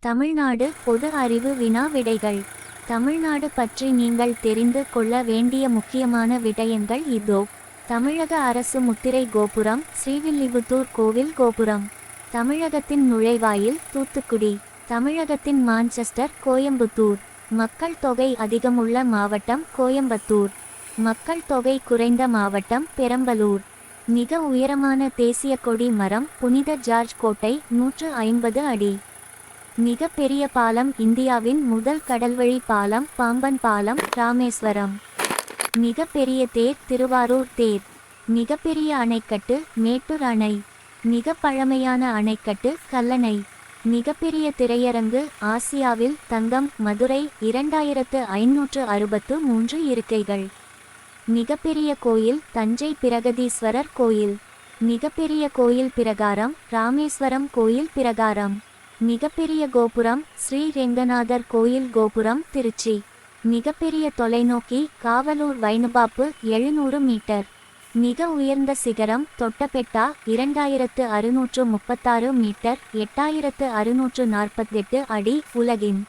தமிழ்நாடு பொது அறிவு வினா விடைகள். தமிழ்நாடு பற்றி நீங்கள் தெரிந்து கொள்ள வேண்டிய முக்கியமான விடயங்கள் இதோ. தமிழக அரசு முத்திரை கோபுரம் ஸ்ரீவில்லிபுத்தூர் கோவில் கோபுரம். தமிழகத்தின் நுழைவாயில் தூத்துக்குடி. தமிழகத்தின் மான்செஸ்டர் கோயம்புத்தூர். மக்கள் தொகை அதிகமுள்ள மாவட்டம் கோயம்புத்தூர். மக்கள் தொகை குறைந்த மாவட்டம் பெரம்பலூர். மிக உயரமான தேசிய கொடி மரம் புனித ஜார்ஜ் கோட்டை 150 அடி. மிக பெரிய பாலம் இந்தியாவின் முதல் கடல்வழி பாலம் பாம்பன் பாலம் ராமேஸ்வரம். மிக பெரிய தேர் திருவாரூர் தேர். மிக பெரிய அணைக்கட்டு மேட்டூர் அணை. மிக பழமையான அணைக்கட்டு கல்லணை. மிகப்பெரிய திரையரங்கு ஆசியாவில் தங்கம் மதுரை 2563 இருக்கைகள். மிகப்பெரிய கோயில் தஞ்சை பிரகதீஸ்வரர் கோயில். மிகப்பெரிய கோயில் பிரகாரம் ராமேஸ்வரம் கோயில் பிரகாரம். மிகப்பெரிய கோபுரம் ஸ்ரீ ரெங்கநாதர் கோயில் கோபுரம் திருச்சி. மிகப்பெரிய தொலைநோக்கி காவலூர் வைனுபாப்பு 700 மீட்டர். மிக உயர்ந்த சிகரம் தொட்டபெட்டா 2636 மீட்டர் 8648 அடி. உலகின்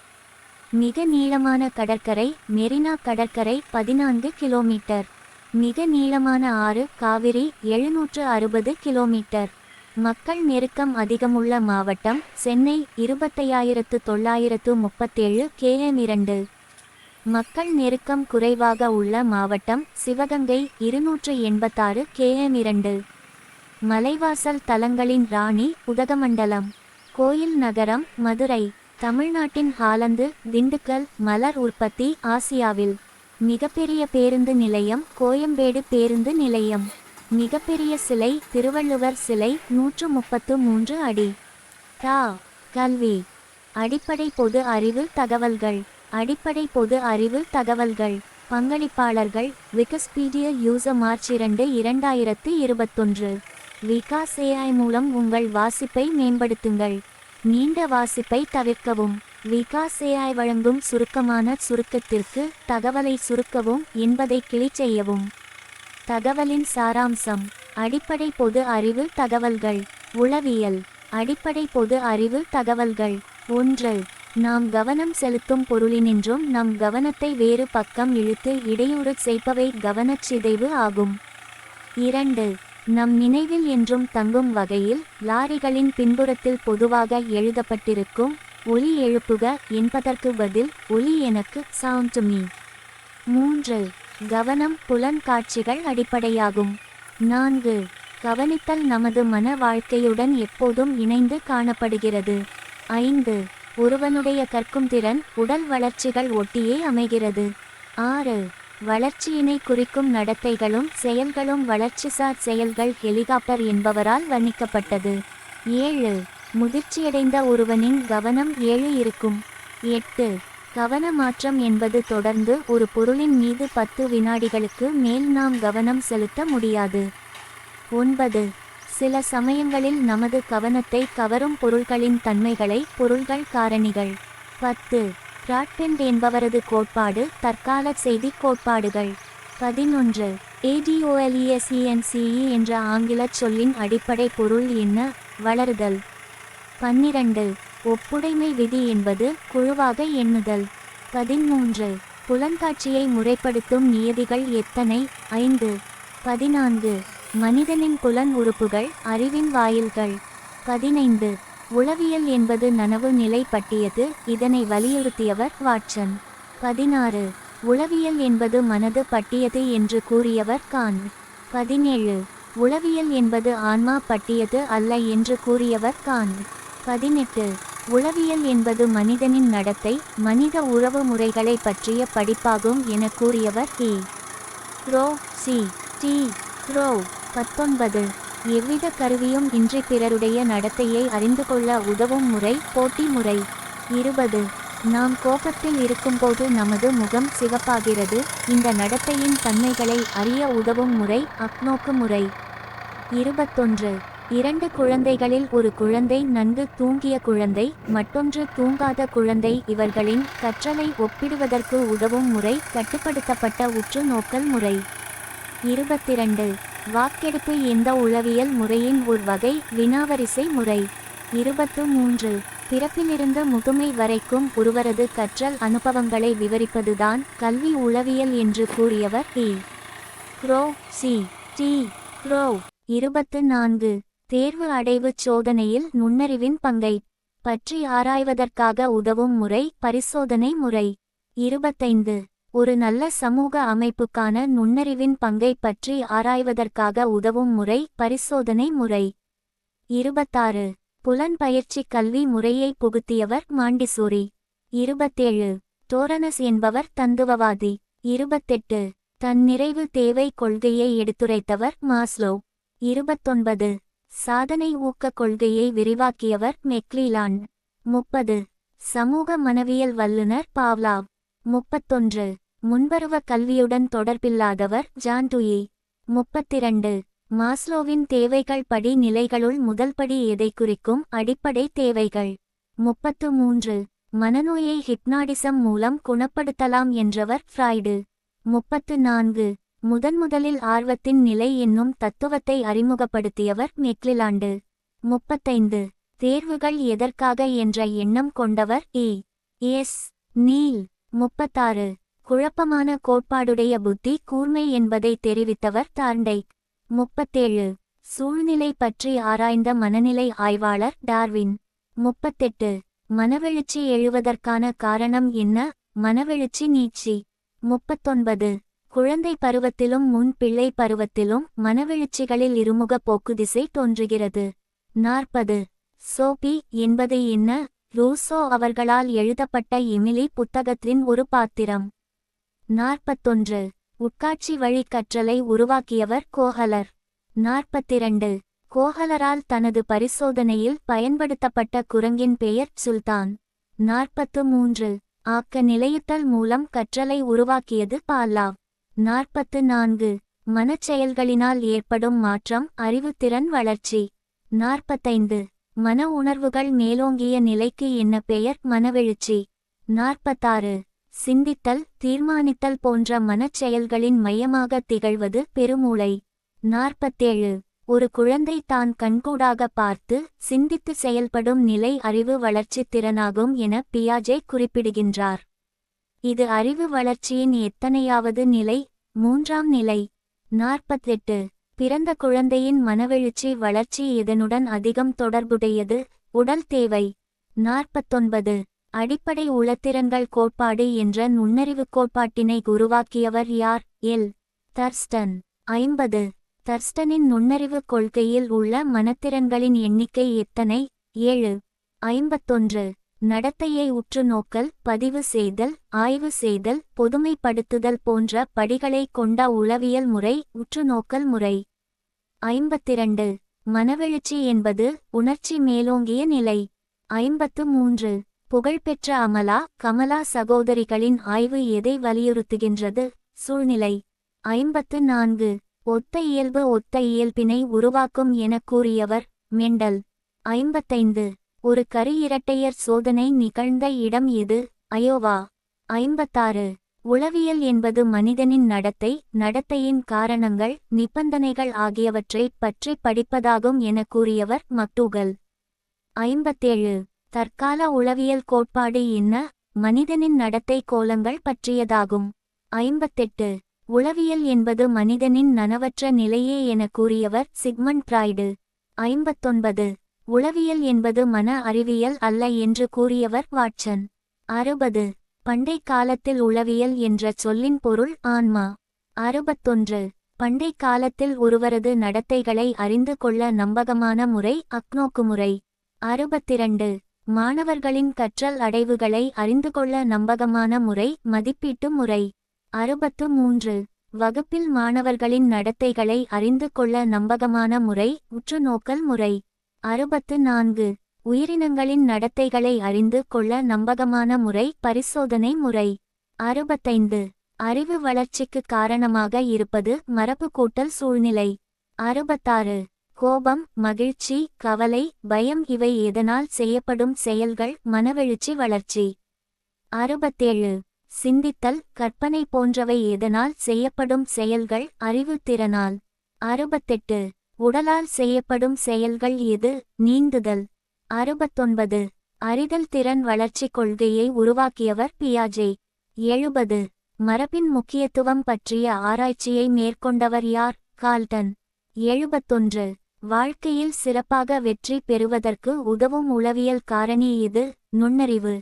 மிக நீளமான கடற்கரை மெரினா கடற்கரை 14 கிலோமீட்டர். மிக நீளமான ஆறு காவிரி 760 கிலோமீட்டர். மக்கள் நெருக்கம் அதிகமுள்ள மாவட்டம் சென்னை 25937 km2. மக்கள் நெருக்கம் குறைவாக உள்ள மாவட்டம் சிவகங்கை 286 km2. மலைவாசல் தலங்களின் ராணி உதகமண்டலம். கோயில் நகரம் மதுரை. தமிழ்நாட்டின் ஹாலந்து திண்டுக்கல் மலர் உற்பத்தி ஆசியாவில். மிகப்பெரிய பேருந்து நிலையம் கோயம்பேடு பேருந்து நிலையம். மிகப்பெரிய சிலை திருவள்ளுவர் சிலை 133 அடி. கல்வி. அடிப்படை பொது அறிவு தகவல்கள். அடிப்படை பொது அறிவு தகவல்கள். பங்களிப்பாளர்கள் Wikipedia user March 2, 2021. Vikas AI மூலம் உங்கள் வாசிப்பை மேம்படுத்துங்கள். நீண்ட வாசிப்பை தவிர்க்கவும். விகாஸ் AI வழங்கும் சுருக்கமான சுருக்கத்திற்கு தகவலை சுருக்கவும் என்பதை கிளிக் செய்யவும். தகவலின் சாராம்சம். அடிப்படை பொது அறிவு தகவல்கள். உளவியல். அடிப்படை பொது அறிவு தகவல்கள். 1. நாம் கவனம் செலுத்தும் பொருளினின்றும் நம் கவனத்தை வேறு பக்கம் இழுத்து இடையூறு செய்பவை கவனச்சிதைவு ஆகும். 2. நம் நினைவில் என்றும் தங்கும் வகையில் லாரிகளின் பின்புறத்தில் பொதுவாக எழுதப்பட்டிருக்கும் ஒலி எழுப்புக என்பதற்கு பதில் ஒலி எனக்கு சவுண்ட் டு மீ. 3. கவனம் புலன் காட்சிகள் அடிப்படையாகும். 4. கவனித்தல் நமது மன வாழ்க்கையுடன் எப்போதும் இணைந்து காணப்படுகிறது. 5. ஒருவனுடைய கற்கும் திறன் உடல் வளர்ச்சிகள் ஒட்டியே அமைகிறது. 6. வளர்ச்சியினை குறிக்கும் நடத்தைகளும் செயல்களும் வளர்ச்சிசார் செயல்கள் ஹெலிகாப்டர் என்பவரால் வர்ணிக்கப்பட்டது. 7. முதிர்ச்சியடைந்த ஒருவனின் கவனம் 7 இருக்கும். 8. கவன மாற்றம் என்பது தொடர்ந்து ஒரு பொருளின் மீது 10 வினாடிகளுக்கு மேல் நாம் கவனம் செலுத்த முடியாது. 9. சில சமயங்களில் நமது கவனத்தை கவரும் பொருள்களின் தன்மைகளை பொருள்கள் காரணிகள். 10. பிராட்பெண்ட் என்பவரது கோட்பாடு தற்கால செய்தி கோட்பாடுகள். 11. ADOLESENCE என்ற ஆங்கிலச் சொல்லின் அடிப்படை பொருள் என்ன? வளருதல். 12. ஒப்புடைமை விதி என்பது குழுவாக எண்ணுதல். 13. புலன்காட்சியை முறைப்படுத்தும் நியதிகள் எத்தனை? 5. 14. மனிதனின் புலன் உறுப்புகள் அறிவின் வாயில்கள். 15. உளவியல் என்பது நனவு நிலை பற்றியது. இதனை வலியுறுத்தியவர் வாட்சன். 16. உளவியல் என்பது மனது பற்றியது என்று கூறியவர் கான். 17. உளவியல் என்பது ஆன்மா பற்றியது அல்ல என்று கூறியவர் கான். 18. உளவியல் என்பது மனிதனின் நடத்தை மனித உறவு முறைகளை பற்றிய படிப்பாகும் என கூறியவர் E. ரோ. 19. எவ்வித கருவியும் இன்றி பிறருடைய நடத்தையை அறிந்து கொள்ள உதவும் முறை போட்டி முறை. 20. நாம் கோபத்தில் இருக்கும்போது நமது முகம் சிவப்பாகிறது. இந்த நடத்தையின் தன்மைகளை அறிய உதவும் முறை அக்நோக்கு முறை. 21. 2 குழந்தைகளில் ஒரு குழந்தை நன்கு தூங்கிய குழந்தை மற்றொன்று தூங்காத குழந்தை இவர்களின் கற்றலை ஒப்பிடுவதற்கு உதவும் முறை கட்டுப்படுத்தப்பட்ட உற்று நோக்கல் முறை. 22. வாக்கெடுப்பு எந்த உளவியல் முறையின் ஒரு வகை வினாவரிசை முறை. 23. பிறப்பிலிருந்து முதுமை வரைக்கும் ஒருவரது கற்றல் அனுபவங்களை விவரிப்பதுதான் கல்வி உளவியல் என்று கூறியவர் இ. க்ரோ. சி. டி. க்ரோ. 24. தேர்வு அடைவுச் சோதனையில் நுண்ணறிவின் பங்கை பற்றி ஆராய்வதற்காக உதவும் முறை பரிசோதனை முறை. 25. ஒரு நல்ல சமூக அமைப்புக்கான நுண்ணறிவின் பங்கை பற்றி ஆராய்வதற்காக உதவும் முறை பரிசோதனை முறை. 26. புலன் பயிற்சி கல்வி முறையை புகுத்தியவர் மாண்டிசோரி. 27. டோரனஸ் என்பவர் தந்துவவாதி. 28. தன்னிறைவு தேவை கொள்கையை எடுத்துரைத்தவர் மாஸ்லோ. 29. சாதனை ஊக்கக் கொள்கையை விரிவாக்கியவர் மெக்லீலாண்ட். 30. சமூக மனவியல் வல்லுனர் பாவ்லாவ். 31. முன்பருவ கல்வியுடன் தொடர்பில்லாதவர் ஜான் டுயி. 32. மாஸ்லோவின் தேவைகள் படி நிலைகளுள் முதல் படி எதை குறிக்கும் அடிப்படை தேவைகள். 33. மனநோயை ஹிப்னாடிசம் மூலம் குணப்படுத்தலாம் என்றவர் ஃப்ராய்டு. 34. முதன்முதலில் ஆர்வத்தின் நிலை என்னும் தத்துவத்தை அறிமுகப்படுத்தியவர் மெக்லிலாண்டு. 35. தேர்வுகள் எதற்காக என்ற எண்ணம் கொண்டவர் இ. எஸ். நீல். 36. குழப்பமான கோட்பாடுடைய புத்தி கூர்மை என்பதை தெரிவித்தவர் தார்ண்டைக். 37. சூழ்நிலை பற்றி ஆராய்ந்த மனநிலை ஆய்வாளர் டார்வின். 38. மனவெழுச்சி எழுவதற்கான காரணம் என்ன மனவெழுச்சி நீட்சி. 39. குழந்தை பருவத்திலும் முன் பிள்ளை பருவத்திலும் மனவெழுச்சிகளில் இருமுக போக்குதிசை தோன்றுகிறது. 40. சோபி என்பது என்ன ரூசோ அவர்களால் எழுதப்பட்ட எமிலி புத்தகத்தின் ஒரு பாத்திரம். 41. உட்காட்சி வழி கற்றலை உருவாக்கியவர் கோஹலர். 42. கோஹலரால் தனது பரிசோதனையில் பயன்படுத்தப்பட்ட குரங்கின் பெயர் சுல்தான். 43. ஆக்க நிலையுத்தல் மூலம் கற்றலை உருவாக்கியது பால்லாவ். 44. மனச்செயல்களினால் ஏற்படும் மாற்றம் அறிவுத்திறன் வளர்ச்சி. 45. மன உணர்வுகள் மேலோங்கிய நிலைக்கு என்ன பெயர் மனவெழுச்சி. 46. சிந்தித்தல் தீர்மானித்தல் போன்ற மனச்செயல்களின் மையமாக திகழ்வது பெருமூளை. 47. ஒரு குழந்தை தான் கண்கூடாக பார்த்து சிந்தித்து செயல்படும் நிலை அறிவு வளர்ச்சி திறனாகும் என பியாஜே குறிப்பிடுகின்றார். இது அறிவு வளர்ச்சியின் எத்தனையாவது நிலை 3ஆம் நிலை. 48. பிறந்த குழந்தையின் மனவெழுச்சி வளர்ச்சி இதனுடன் அதிகம் தொடர்புடையது உடல் தேவை. 49. அடிப்படை உளத்திறன்கள் கோட்பாடு என்ற நுண்ணறிவு கோட்பாட்டினை உருவாக்கியவர் யார் எல். தர்ஸ்டன். 50. தர்ஸ்டனின் நுண்ணறிவு கொள்கையில் உள்ள மனத்திறன்களின் எண்ணிக்கை எத்தனை 7. 51. நடத்தையை உற்று நோக்கல் பதிவு செய்தல் ஆய்வு செய்தல் பொதுமைப்படுத்துதல் போன்ற படிகளை கொண்ட உளவியல் முறை உற்றுநோக்கல் முறை. 52. மனவெழுச்சி என்பது உணர்ச்சி மேலோங்கிய நிலை. 53. புகழ்பெற்ற அமலா கமலா சகோதரிகளின் ஆய்வு எதை வலியுறுத்துகின்றது சூழ்நிலை. 54. ஒத்த இயல்பு ஒத்த இயல்பினை உருவாக்கும் என கூறியவர் மெண்டல். 55. ஒரு கரு இரட்டையர் சோதனை நிகழ்ந்த இடம் எது அயோவா. 56. உளவியல் என்பது மனிதனின் நடத்தை நடத்தையின் காரணங்கள் நிபந்தனைகள் ஆகியவற்றை பற்றி படிப்பதாகும் என கூறியவர் மக்டூகல். 57. தற்கால உளவியல் கோட்பாடு என்ன மனிதனின் நடத்தை கோலங்கள் பற்றியதாகும். 58. உளவியல் என்பது மனிதனின் நனவற்ற நிலையே என கூறியவர் சிக்மண்ட் ஃப்ராய்டு. 59. உளவியல் என்பது மன அறிவியல் அல்ல என்று கூறியவர் வாட்சன். 60. பண்டை காலத்தில் உளவியல் என்ற சொல்லின் பொருள் ஆன்மா. 61. பண்டை காலத்தில் ஒருவரது நடத்தைகளை அறிந்து கொள்ள நம்பகமான முறை அக்னோக்குமுறை. 62. மாணவர்களின் கற்றல் அடைவுகளை அறிந்து கொள்ள நம்பகமான முறை மதிப்பீட்டு முறை. 63. வகுப்பில் மாணவர்களின் நடத்தைகளை அறிந்து கொள்ள நம்பகமான முறை உற்றுநோக்கல் முறை. 64. உயிரினங்களின் நடத்தைகளை அறிந்து கொள்ள நம்பகமான முறை பரிசோதனை முறை. 65. அறிவு வளர்ச்சிக்கு காரணமாக இருப்பது மரபு கூட்டல் சூழ்நிலை. 66. கோபம் மகிழ்ச்சி கவலை பயம் இவை எதனால் செய்யப்படும் செயல்கள் மனவெழுச்சி வளர்ச்சி. 67. சிந்தித்தல் கற்பனை போன்றவை எதனால் செய்யப்படும் செயல்கள் அறிவு திறனால். 68. உடலால் செய்யப்படும் செயல்கள் எது நீந்துதல். 69. அறிதல் திறன் வளர்ச்சி கொள்கையை உருவாக்கியவர் பியாஜே. 70. மரபின் முக்கியத்துவம் பற்றிய ஆராய்ச்சியை மேற்கொண்டவர் யார்? கால்டன். 71. வாழ்க்கையில் சிறப்பாக வெற்றி பெறுவதற்கு உதவும் உளவியல் காரணி இது? நுண்ணறிவு.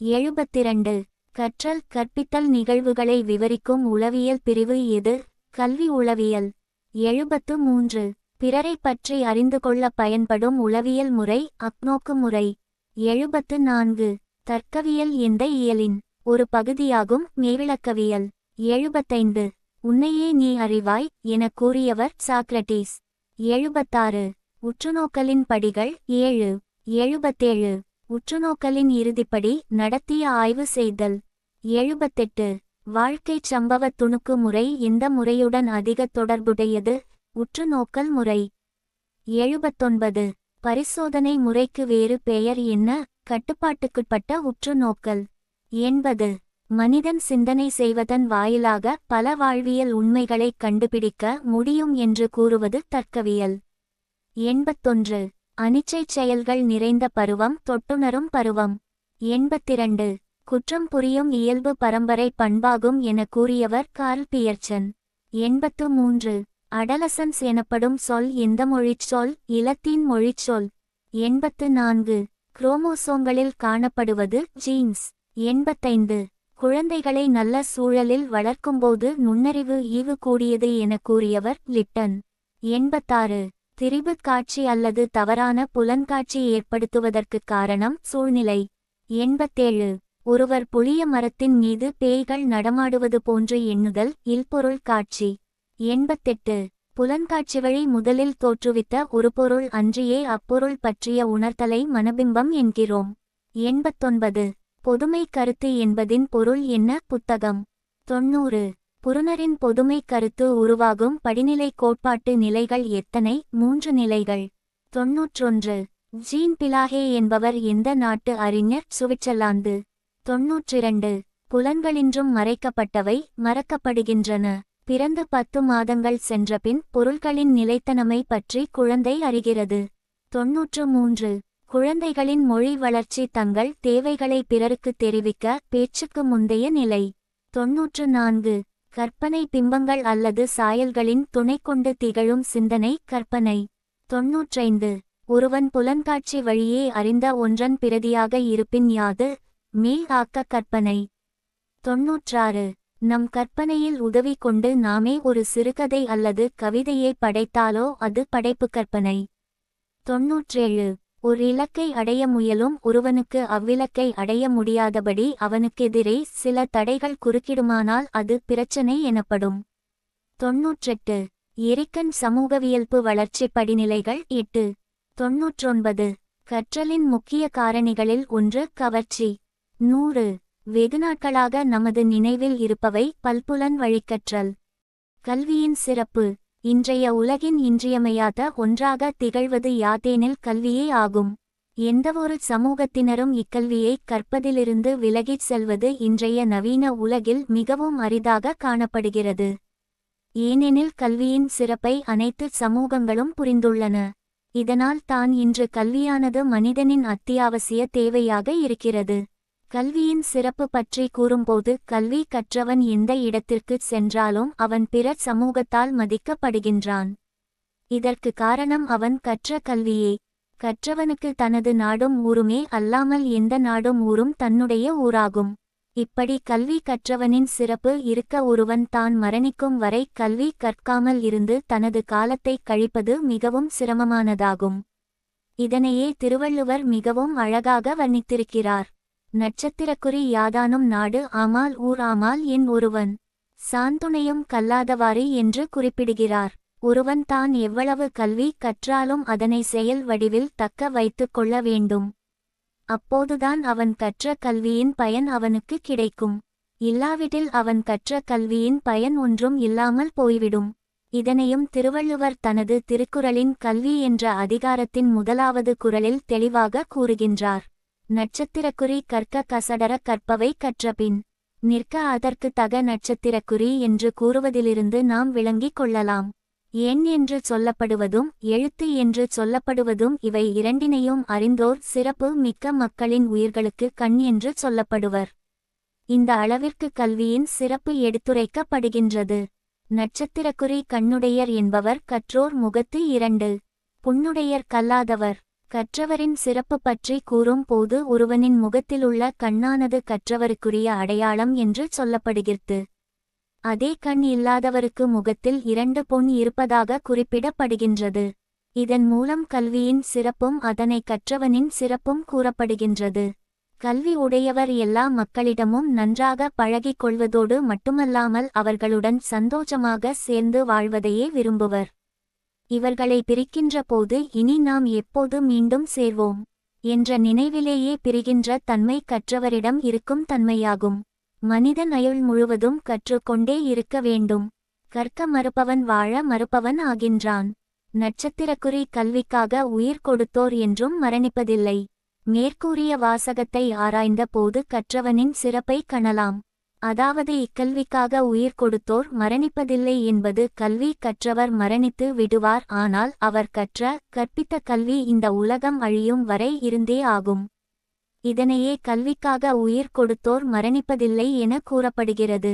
72. கற்றல் கற்பித்தல் நிகழ்வுகளை விவரிக்கும் உளவியல் பிரிவு எது? கல்வி உளவியல். 73. பிறரை பற்றி அறிந்து கொள்ள பயன்படும் உளவியல் முறை அக்நோக்கு முறை. 74. தர்க்கவியல் எந்த இயலின் ஒரு பகுதியாகும்? மெய்விளக்கவியல். 75. உன்னையே நீ அறிவாய் என கூறியவர் சாக்ரட்டீஸ். 76. உற்றுநோக்கலின் படிகள் 7. 77. உற்றுநோக்கலின் இறுதிப்படி நடத்திய ஆய்வு செய்தல். 78. வாழ்க்கைச் சம்பவ துணுக்கு முறை எந்த முறையுடன் அதிக தொடர்புடையது? உற்றுநோக்கல் முறை. 79. பரிசோதனை முறைக்கு வேறு பெயர் என்ன? கட்டுப்பாட்டுக்குட்பட்ட உற்றுநோக்கல். 80. மனிதன் சிந்தனை செய்வதன் வாயிலாக பல வாழ்வியல் உண்மைகளைக் கண்டுபிடிக்க முடியும் என்று கூறுவது தர்க்கவியல். 81. அனிச்சைச் செயல்கள் நிறைந்த பருவம் தொட்டுணரும் பருவம். 82. குற்றம் புரியும் இயல்பு பரம்பரை பண்பாகும் என கூறியவர் கார்ல் பியர்சன். 83. அடலசன்ஸ் எனப்படும் சொல் எந்த மொழிச்சொல்? இலத்தீன் மொழிச்சொல். 84. குரோமோசோம்களில் காணப்படுவது ஜீன்ஸ். 85. குழந்தைகளை நல்ல சூழலில் வளர்க்கும்போது நுண்ணறிவு ஈவு கூடியது என கூறியவர் லிப்டன். 86. திரிபுக் காட்சி அல்லது தவறான புலன்காட்சி ஏற்படுத்துவதற்கு காரணம் சூழ்நிலை. 87. ஒருவர் புளிய மரத்தின் மீது பேய்கள் நடமாடுவது போன்று எண்ணுதல் இல்பொருள் காட்சி. 88. புலன்காட்சி வழி முதலில் தோற்றுவித்த ஒரு பொருள் அன்றியே அப்பொருள் பற்றிய உணர்த்தலை மனபிம்பம் என்கிறோம். 89. பொதுமை கருத்து என்பதின் பொருள் என்ன? புத்தகம். 90. புருனரின் பொதுமை கருத்து உருவாகும் படிநிலை கோட்பாட்டு நிலைகள் எத்தனை? 3 நிலைகள். 91. ஜீன் பிலாகே என்பவர் எந்த நாட்டு அறிஞர்? சுவிட்சர்லாந்து. 92. புலன்களின்றும் மறைக்கப்பட்டவை மறக்கப்படுகின்றன. பிறந்து 10 மாதங்கள் சென்றபின் பொருள்களின் நிலைத்தனமை பற்றி குழந்தை அறிகிறது. 93. குழந்தைகளின் மொழி வளர்ச்சி தங்கள் தேவைகளை பிறருக்கு தெரிவிக்க பேச்சுக்கு முந்தைய நிலை. 94. கற்பனை பிம்பங்கள் அல்லது சாயல்களின் துணை கொண்டு திகழும் சிந்தனை கற்பனை. 95. ஒருவன் புலன்காட்சி வழியே அறிந்த ஒன்றன் பிரதியாக இருப்பின் யாது? மீள் ஆக்க கற்பனை. 96. நம் கற்பனையில் உதவி கொண்டு நாமே ஒரு சிறுகதை அல்லது கவிதையை படைத்தாலோ அது படைப்பு கற்பனை. 97. ஒரு இலக்கை அடைய முயலும் ஒருவனுக்கு அவ்விலக்கை அடைய முடியாதபடி அவனுக்கெதிரே சில தடைகள் குறுக்கிடுமானால் அது பிரச்சனை எனப்படும். 98. எரிக்கன் சமூகவியல்பு வளர்ச்சி படிநிலைகள் 8. 99. கற்றலின் முக்கிய காரணிகளில் ஒன்று கவர்ச்சி. 100. வெகுநாட்களாக நமது நினைவில் இருப்பவை பல்புலன் வழிக்கற்றல். கல்வியின் சிறப்பு. இன்றைய உலகின் இன்றியமையாத ஒன்றாக திகழ்வது யாதெனில் கல்வியே ஆகும். எந்தவொரு சமூகத்தினரும் இக்கல்வியை கற்பதிலிருந்து விலகிச் செல்வது இன்றைய நவீன உலகில் மிகவும் அரிதாக காணப்படுகிறது. ஏனெனில் கல்வியின் சிறப்பை அனைத்து சமூகங்களும் புரிந்துள்ளன. இதனால் தான் இன்று கல்வியானது மனிதனின் அத்தியாவசிய தேவையாக இருக்கிறது. கல்வியின் சிறப்பு பற்றி கூறும்போது கல்வி கற்றவன் எந்த இடத்திற்கு சென்றாலும் அவன் பிற சமூகத்தால் மதிக்கப்படுகின்றான். இதற்கு காரணம் அவன் கற்ற கல்வியே. கற்றவனுக்கு தனது நாடும் ஊருமே அல்லாமல் எந்த நாடும் ஊரும் தன்னுடைய ஊராகும். இப்படி கல்வி கற்றவனின் சிறப்பு இருக்க ஒருவன் தான் மரணிக்கும் வரை கல்வி கற்காமல் இருந்து தனது காலத்தை கழிப்பது மிகவும் சிரமமானதாகும். இதனையே திருவள்ளுவர் மிகவும் அழகாக வர்ணித்திருக்கிறார். நட்சத்திரக்குறி யாதானும் நாடு ஆமால் ஊர் ஆமால் என் ஒருவன் சாந்துணையும் கல்லாதவாறு என்று குறிப்பிடுகிறார். ஒருவன் தான் எவ்வளவு கல்வி கற்றாலும் அதனை செயல் வடிவில் தக்க வைத்துக் கொள்ள வேண்டும். அப்போதுதான் அவன் கற்ற கல்வியின் பயன் அவனுக்கு கிடைக்கும். இல்லாவிடில் அவன் கற்ற கல்வியின் பயன் ஒன்றும் இல்லாமல் போய்விடும். இதனையும் திருவள்ளுவர் தனது திருக்குறளின் கல்வி என்ற அதிகாரத்தின் 1வது குறளில் தெளிவாக கூறுகின்றார். நட்சத்திரக்குறி கற்க கசடர கற்பவை கற்றபின் நிற்க அதற்கு தக நட்சத்திரக்குறி என்று கூறுவதிலிருந்து நாம் விளங்கிக் கொள்ளலாம். எண் என்று சொல்லப்படுவதும் எழுத்து என்று சொல்லப்படுவதும் இவை இரண்டினையும் அறிந்தோர் சிறப்பு மிக்க மக்களின் உயிர்களுக்கு கண் என்று சொல்லப்படுவர். இந்த அளவிற்கு கல்வியின் சிறப்பு எடுத்துரைக்கப்படுகின்றது. நட்சத்திரக்குறி கண்ணுடையர் என்பவர் கற்றோர் முகத்து 2 புண்ணுடையர் கல்லாதவர். கற்றவரின் சிறப்பு பற்றி கூறும் போது ஒருவனின் முகத்திலுள்ள கண்ணானது கற்றவருக்குரிய அடையாளம் என்று சொல்லப்படுகிறது. அதே கண் இல்லாதவருக்கு முகத்தில் 2 பொன் இருப்பதாக குறிப்பிடப்படுகின்றது. இதன் மூலம் கல்வியின் சிறப்பும் அதனை கற்றவனின் சிறப்பும் கூறப்படுகின்றது. கல்வி உடையவர் எல்லா மக்களிடமும் நன்றாக பழகிக் கொள்வதோடு மட்டுமல்லாமல் அவர்களுடன் சந்தோஷமாக சேர்ந்து வாழ்வதையே விரும்புவர். இவர்களை பிரிக்கின்ற போது இனி நாம் எப்போது மீண்டும் சேர்வோம் என்ற நினைவிலேயே பிரிகின்ற தன்மை கற்றவரிடம் இருக்கும் தன்மையாகும். மனிதன் ஆயுள் முழுவதும் கற்றுக்கொண்டே இருக்க வேண்டும். கற்க மறுப்பவன் வாழ மறுப்பவன் ஆகின்றான். நட்சத்திரக்குறி கல்விக்காக உயிர் கொடுத்தோர் என்றும் மரணிப்பதில்லை. மேற்கூறிய வாசகத்தை ஆராய்ந்த போது கற்றவனின் சிறப்பை காணலாம். அதாவது இக்கல்விக்காக உயிர் கொடுத்தோர் மரணிப்பதில்லை என்பது கல்வி கற்றவர் மரணித்து விடுவார், ஆனால் அவர் கற்பித்த கல்வி இந்த உலகம் அழியும் வரை இருந்தே ஆகும். இதனையே கல்விக்காக உயிர் கொடுத்தோர் மரணிப்பதில்லை என கூறப்படுகிறது.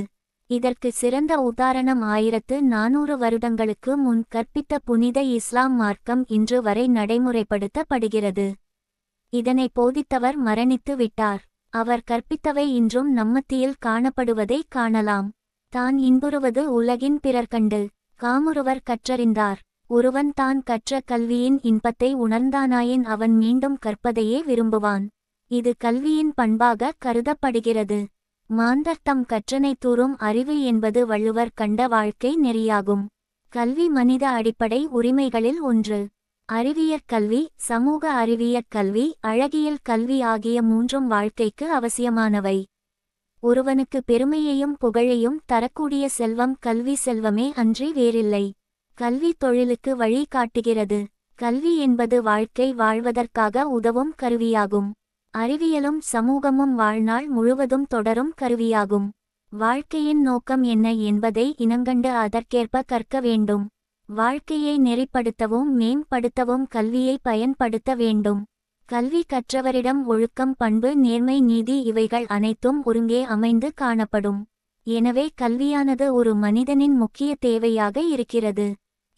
இதற்கு சிறந்த உதாரணம் 1400 வருடங்களுக்கு முன் கற்பித்த புனித இஸ்லாம் மார்க்கம் இன்று வரை நடைமுறைப்படுத்தப்படுகிறது. இதனை போதித்தவர் மரணித்து விட்டார். அவர் கற்பித்தவை இன்றும் நம்மத்தியில் காணப்படுவதை காணலாம். தான் இன்புறுவது உலகின் பிறர் கண்டு காமுறுவர் கற்றறிந்தார். ஒருவன் தான் கற்ற கல்வியின் இன்பத்தை உணர்ந்தானாயின் அவன் மீண்டும் கற்பதையே விரும்புவான். இது கல்வியின் பண்பாக கருதப்படுகிறது. மாந்தர் தம் கற்றனை தூறும் அறிவு என்பது வள்ளுவர் கண்ட வாழ்க்கை நெறியாகும். கல்வி மனித அடிப்படை உரிமைகளில் ஒன்று. அறிவியற் கல்வி, சமூக அறிவியற் கல்வி, அழகியல் கல்வி ஆகிய மூன்றும் வாழ்க்கைக்கு அவசியமானவை. ஒருவனுக்கு பெருமையையும் புகழையும் தரக்கூடிய செல்வம் கல்வி செல்வமே அன்றி வேறில்லை. கல்வி தொழிலுக்கு வழி காட்டுகிறது. கல்வி என்பது வாழ்க்கை வாழ்வதற்காக உதவும் கருவியாகும். அறிவியலும் சமூகமும் வாழ்நாள் முழுவதும் தொடரும் கருவியாகும். வாழ்க்கையின் நோக்கம் என்ன என்பதை இனங்கண்டு அதற்கேற்ப கற்க வேண்டும். வாழ்க்கையை நெறிப்படுத்தவும் மேம்படுத்தவும் கல்வியை பயன்படுத்த வேண்டும். கல்வி கற்றவரிடம் ஒழுக்கம், பண்பு, நேர்மை, நீதி இவைகள் அனைத்தும் ஒருங்கே அமைந்து காணப்படும். எனவே கல்வியானது ஒரு மனிதனின் முக்கிய தேவையாக இருக்கிறது.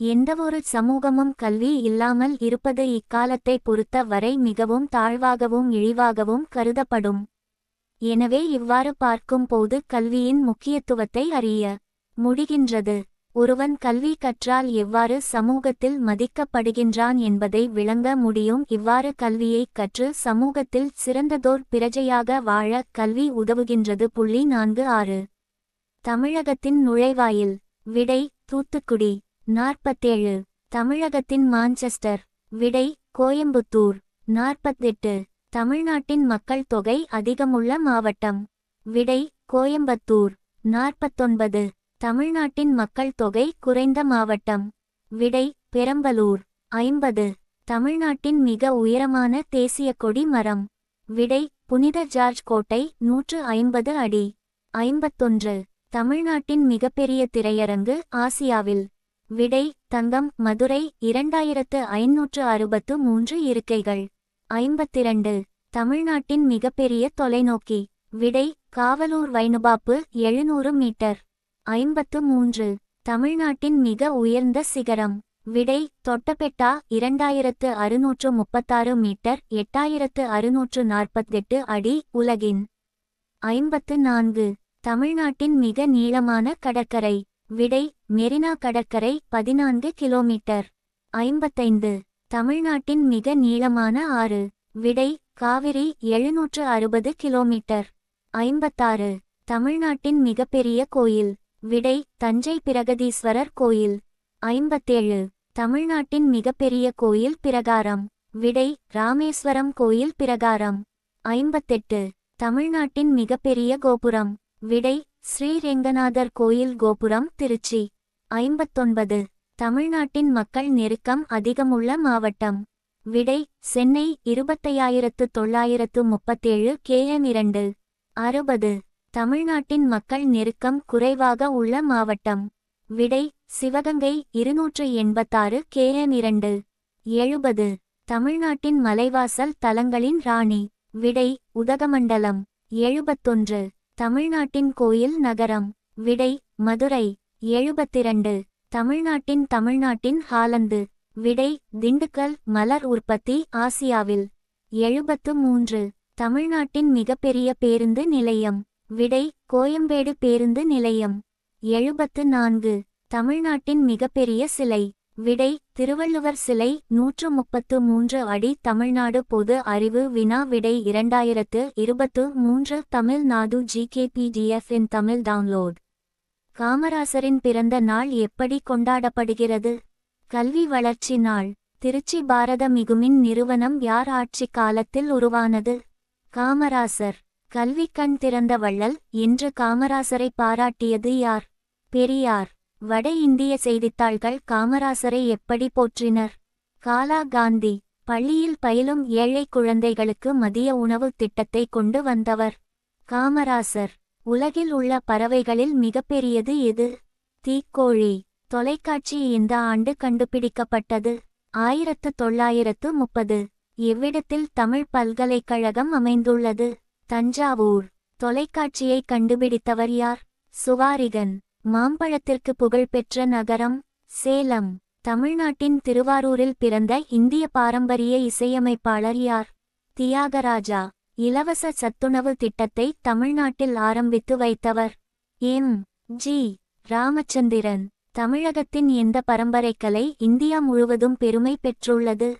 எந்தவொரு சமூகமும் கல்வி இல்லாமல் இருப்பது இக்காலத்தை பொறுத்த வரை மிகவும் தாழ்வாகவும் இழிவாகவும் கருதப்படும். எனவே இவ்வாறு பார்க்கும் போது கல்வியின் முக்கியத்துவத்தை அறிய முடிகின்றது. ஒருவன் கல்வி கற்றால் எவ்வாறு சமூகத்தில் மதிக்கப்படுகின்றான் என்பதை விளங்க முடியும். இவ்வாறு கல்வியை கற்று சமூகத்தில் சிறந்ததோர் பிரஜையாக வாழ கல்வி உதவுகின்றது. 46. தமிழகத்தின் நுழைவாயில். விடை தூத்துக்குடி. 47. தமிழகத்தின் மான்செஸ்டர். விடை கோயம்புத்தூர். 48. தமிழ்நாட்டின் மக்கள் தொகை அதிகமுள்ள மாவட்டம். விடை கோயம்புத்தூர். 49. தமிழ்நாட்டின் மக்கள் தொகை குறைந்த மாவட்டம். விடை பெரம்பலூர். 50. தமிழ்நாட்டின் மிக உயரமான தேசிய கொடி மரம். விடை புனித ஜார்ஜ் கோட்டை 150 அடி. 51. தமிழ்நாட்டின் மிகப்பெரிய திரையரங்கு ஆசியாவில். விடை தங்கம், மதுரை 2563 இருக்கைகள். 52. தமிழ்நாட்டின் மிகப்பெரிய தொலைநோக்கி. விடை காவலூர் வைனுபாப்பு 700 மீட்டர். 53. தமிழ்நாட்டின் மிக உயர்ந்த சிகரம். விடை தொட்டபெட்டா 2636 மீட்டர் 8648 அடி உலகின். 54. தமிழ்நாட்டின் மிக நீளமான கடற்கரை. விடை மெரினா கடற்கரை 14 கிலோமீட்டர். 55. தமிழ்நாட்டின் மிக நீளமான ஆறு. விடை காவிரி 760 கிலோமீட்டர். 56. தமிழ்நாட்டின் மிகப்பெரிய கோயில். விடை தஞ்சை பிரகதீஸ்வரர் கோயில். 57. தமிழ்நாட்டின் மிகப்பெரிய கோயில் பிரகாரம். விடை ராமேஸ்வரம் கோயில் பிரகாரம். 58. தமிழ்நாட்டின் மிகப்பெரிய கோபுரம். விடை ஸ்ரீரெங்கநாதர் கோயில் கோபுரம் திருச்சி. 59. தமிழ்நாட்டின் மக்கள் நெருக்கம் அதிகமுள்ள மாவட்டம். விடை சென்னை 25937 km2. 60. தமிழ்நாட்டின் மக்கள் நெருக்கம் குறைவாக உள்ள மாவட்டம். விடை சிவகங்கை 286 km 2. 70. தமிழ்நாட்டின் மலைவாசல் தலங்களின் ராணி. விடை உதகமண்டலம். 71. தமிழ்நாட்டின் கோயில் நகரம். விடை மதுரை. 72. தமிழ்நாட்டின் ஹாலந்து. விடை திண்டுக்கல். மலர் உற்பத்தி ஆசியாவில். 73. தமிழ்நாட்டின் மிகப்பெரிய பேருந்து நிலையம். விடை கோயம்பேடு பேருந்து நிலையம். 74. தமிழ்நாட்டின் மிகப்பெரிய சிலை. விடை திருவள்ளுவர் சிலை. 133 அடி. தமிழ்நாடு பொது அறிவு வினா விடை 2023 தமிழ்நாடு GKPDF இன் தமிழ் டவுன்லோட். காமராசரின் பிறந்த நாள் எப்படி கொண்டாடப்படுகிறது? கல்வி வளர்ச்சி நாள். திருச்சி பாரத மிகுமின் நிறுவனம் யார் ஆட்சி காலத்தில் உருவானது? காமராசர். கல்வி கண் திறந்த வள்ளல் என்று காமராசரை பாராட்டியது யார்? பெரியார். வட இந்திய செய்தித்தாள்கள் காமராசரை எப்படி போற்றினர்? காலா காந்தி. பள்ளியில் பயிலும் ஏழை குழந்தைகளுக்கு மதிய உணவு திட்டத்தை கொண்டு வந்தவர் காமராசர். உலகில் உள்ள பறவைகளில் மிகப்பெரியது எது? தீக்கோழி. தொலைக்காட்சி எந்த ஆண்டு கண்டுபிடிக்கப்பட்டது? 1930. எவ்விடத்தில் தமிழ் பல்கலைக்கழகம் அமைந்துள்ளது? தஞ்சாவூர். தொலைக்காட்சியை கண்டுபிடித்தவர் யார்? சுவாரிகன். மாம்பழத்திற்கு புகழ்பெற்ற நகரம்? சேலம். தமிழ்நாட்டின் திருவாரூரில் பிறந்த இந்திய பாரம்பரிய இசையமைப்பாளர் யார்? தியாகராஜா. இலவச சத்துணவு திட்டத்தை தமிழ்நாட்டில் ஆரம்பித்து வைத்தவர்? எம். ஜி. ராமச்சந்திரன். தமிழகத்தின் எந்த பரம்பரைக்கலை இந்தியா முழுவதும் பெருமை பெற்றுள்ளது?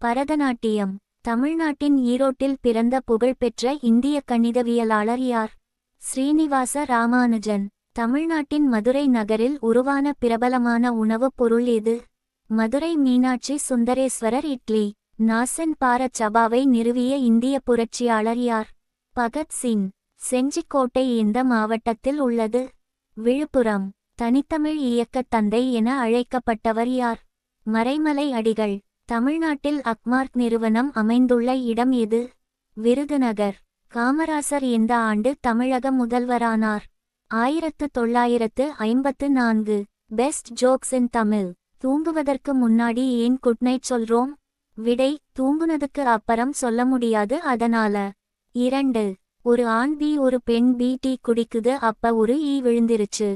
பரதநாட்டியம். தமிழ்நாட்டின் ஈரோட்டில் பிறந்த புகழ்பெற்ற இந்திய கணிதவியலாளர் யார்? ஸ்ரீனிவாச ராமானுஜன். தமிழ்நாட்டின் மதுரை நகரில் உருவான பிரபலமான உணவுப் பொருள் எது? மதுரை மீனாட்சி சுந்தரேஸ்வரர் இட்லி. நாசன் பாரத் சபாவை நிறுவிய இந்திய புரட்சியாளர் யார்? பகத்சிங். செஞ்சிக்கோட்டை எந்த மாவட்டத்தில் உள்ளது? விழுப்புரம். தனித்தமிழ் இயக்கத் தந்தை என அழைக்கப்பட்டவர் யார்? மறைமலை அடிகள். தமிழ்நாட்டில் அக்மார்க் நிறுவனம் அமைந்துள்ள இடம் எது? விருதுநகர். காமராசர் எந்த ஆண்டு தமிழக முதல்வரானார்? 1954. பெஸ்ட் ஜோக்ஸ் இன் தமிழ். தூங்குவதற்கு முன்னாடி ஏன் குட்நைட் சொல்றோம்? விடை தூங்குனதுக்கு அப்புறம் சொல்ல முடியாது அதனால. 2. ஒரு ஆண் பி ஒரு பெண் பி டீ குடிக்குது அப்ப ஒரு ஈ விழுந்திருச்சு.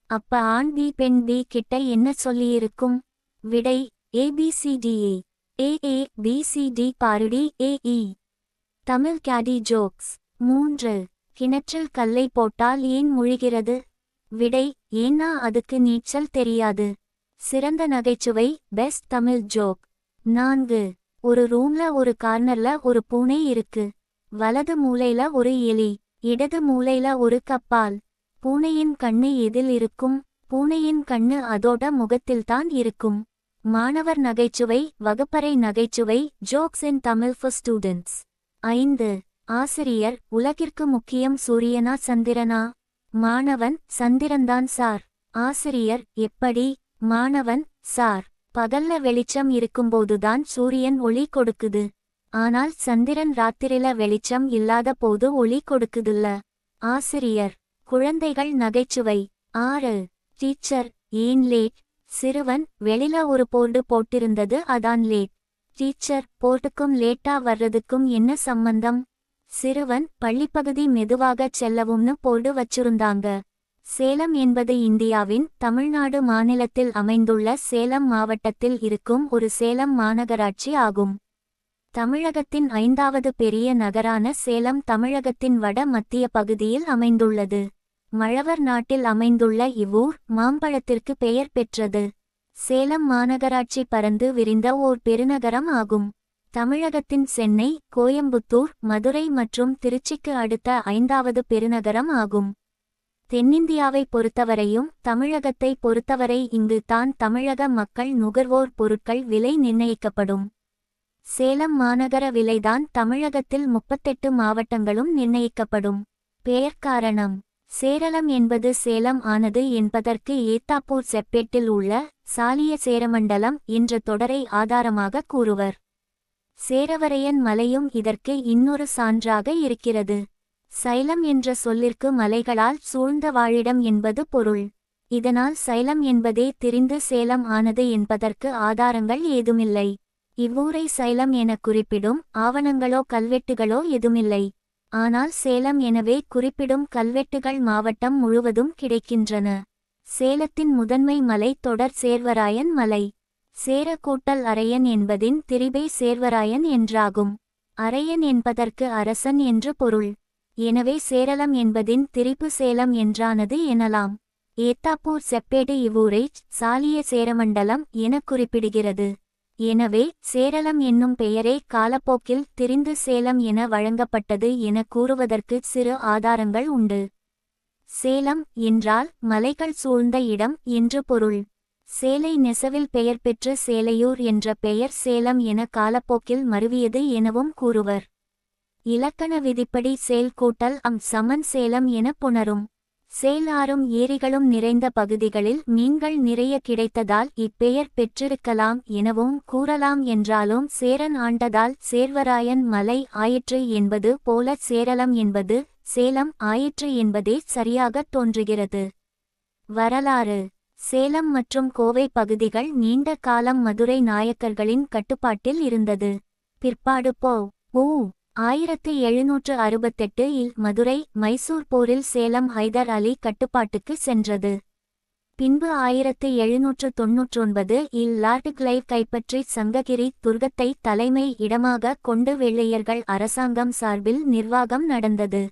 அப்ப ஆண் பி பெண் பி கிட்ட என்ன சொல்லியிருக்கும்? விடை ABCDE. AABCD பாருடி AE. தமிழ் கேடி ஜோக்ஸ். 3. கிணற்றில் கல்லை போட்டால் ஏன் முழுகிறது? விடை ஏன்னா அதுக்கு நீச்சல் தெரியாது. சிறந்த நகைச்சுவை பெஸ்ட் தமிழ் ஜோக். 4. ஒரு ரூம்ல ஒரு கார்னர்ல ஒரு பூனை இருக்கு. வலது மூலையில ஒரு எலி. இடது மூலையில ஒரு கப்பால். பூனையின் கண்ணு எதில் இருக்கும்? பூனையின் கண்ணு அதோட முகத்தில்தான் இருக்கும். மாணவர் நகைச்சுவை வகுப்பறை நகைச்சுவை jokes in Tamil for students. 5. ஆசிரியர் உலகிற்கு முக்கியம் சூரியனா சந்திரனா? மாணவன் சந்திரன்தான் சார். ஆசிரியர் எப்படி? மாணவன் சார் பகல்ல வெளிச்சம் இருக்கும்போதுதான் சூரியன் ஒளி கொடுக்குது. ஆனால் சந்திரன் ராத்திரில வெளிச்சம் இல்லாத போது ஒளி கொடுக்குதுல்ல. ஆசிரியர். குழந்தைகள் நகைச்சுவை. 6. டீச்சர் ஏன் லேட்? சிறுவன் வெளில ஒரு போர்டு போட்டிருந்தது அதான் லேட். டீச்சர் போர்டுக்கும் லேட்டா வர்றதுக்கும் என்ன சம்பந்தம்? சிறுவன் பள்ளிப்பகுதி மெதுவாகச் செல்லவும்னு போர்டு வச்சிருந்தாங்க. சேலம் என்பது இந்தியாவின் தமிழ்நாடு மாநிலத்தில் அமைந்துள்ள சேலம் மாவட்டத்தில் இருக்கும் ஒரு சேலம் மாநகராட்சி ஆகும். தமிழகத்தின் 5வது பெரிய நகரான சேலம் தமிழகத்தின் வட மத்திய பகுதியில் அமைந்துள்ளது. மழவர் நாட்டில் அமைந்துள்ள இவ்வூர் மாம்பழத்திற்கு பெயர் பெற்றது. சேலம் மாநகராட்சி பரந்து விரிந்த ஓர் பெருநகரம் ஆகும். தமிழகத்தின் சென்னை, கோயம்புத்தூர், மதுரை மற்றும் திருச்சிக்கு அடுத்த 5வது பெருநகரம் ஆகும். தென்னிந்தியாவை பொறுத்தவரையும் தமிழகத்தை பொறுத்தவரை இங்கு தான் தமிழக மக்கள் நுகர்வோர் பொருட்கள் விலை நிர்ணயிக்கப்படும். சேலம் மாநகர விலைதான் தமிழகத்தில் 38 மாவட்டங்களும் நிர்ணயிக்கப்படும். பெயர் காரணம். சேரளம் என்பது சேலம் ஆனது என்பதற்கு ஏத்தாப்பூர் செப்பேட்டில் உள்ள சாலிய சேரமண்டலம் என்ற தொடரை ஆதாரமாக கூறுவர். சேரவரையன் மலையும் இதற்கு இன்னொரு சான்றாக இருக்கிறது. சைலம் என்ற சொல்லிற்கு மலைகளால் சூழ்ந்த வாழிடம் என்பது பொருள். இதனால் சைலம் என்பதே திரிந்து சேலம் ஆனது என்பதற்கு ஆதாரங்கள் ஏதுமில்லை. இவ்வூரை சைலம் என குறிப்பிடும் ஆவணங்களோ கல்வெட்டுகளோ எதுமில்லை. ஆனால் சேலம் எனவே குறிப்பிடும் கல்வெட்டுகள் மாவட்டம் முழுவதும் கிடைக்கின்றன. சேலத்தின் முதன்மை மலை தொடர் சேர்வராயன் மலை. சேர கூட்டல் அரையன் என்பதின் திரிபே சேர்வராயன் என்றாகும். அரையன் என்பதற்கு அரசன் என்று பொருள். எனவே சேரலம் என்பதின் திரிபு சேலம் என்றானது எனலாம். ஏத்தாப்பூர் செப்பேடு இவ்வூரை சாலிய சேரமண்டலம் என குறிப்பிடுகிறது. எனவே சேரலம் என்னும் பெயரே காலப்போக்கில் திரிந்து சேலம் என வழங்கப்பட்டது என கூறுவதற்கு சிறு ஆதாரங்கள் உண்டு. சேலம் என்றால் மலைகள் சூழ்ந்த இடம் என்று பொருள். சேலை நெசவில் பெயர் பெற்று சேலையூர் என்ற பெயர் சேலம் என காலப்போக்கில் மருவியது எனவும் கூறுவர். இலக்கண விதிப்படி சேல் கூட்டல் சமன் சேலம் என புணரும். சேல் ஆறும் ஏரிகளும் நிறைந்த பகுதிகளில் மீன்கள் நிறைய கிடைத்ததால் இப்பெயர் பெற்றிருக்கலாம் எனவும் கூறலாம். என்றாலும் சேரன் ஆண்டதால் சேர்வராயன் மலை ஆயிற்று என்பது போல சேரலம் என்பது சேலம் ஆயிற்று என்பதே சரியாகத் தோன்றுகிறது. வரலாறு. சேலம் மற்றும் கோவை பகுதிகள் நீண்ட காலம் மதுரை நாயக்கர்களின் கட்டுப்பாட்டில் இருந்தது. பிற்பாடு உ 1768 இல் மதுரை மைசூர் போரில் சேலம் ஹைதர் அலி கட்டுப்பாட்டுக்கு சென்றது. பின்பு 1799 இல் லார்ட் கிளைவ் கைப்பற்றி சங்ககிரி துர்கத்தை தலைமை இடமாக கொண்டு வெள்ளையர்கள் அரசாங்கம் சார்பில் நிர்வாகம் நடந்தது.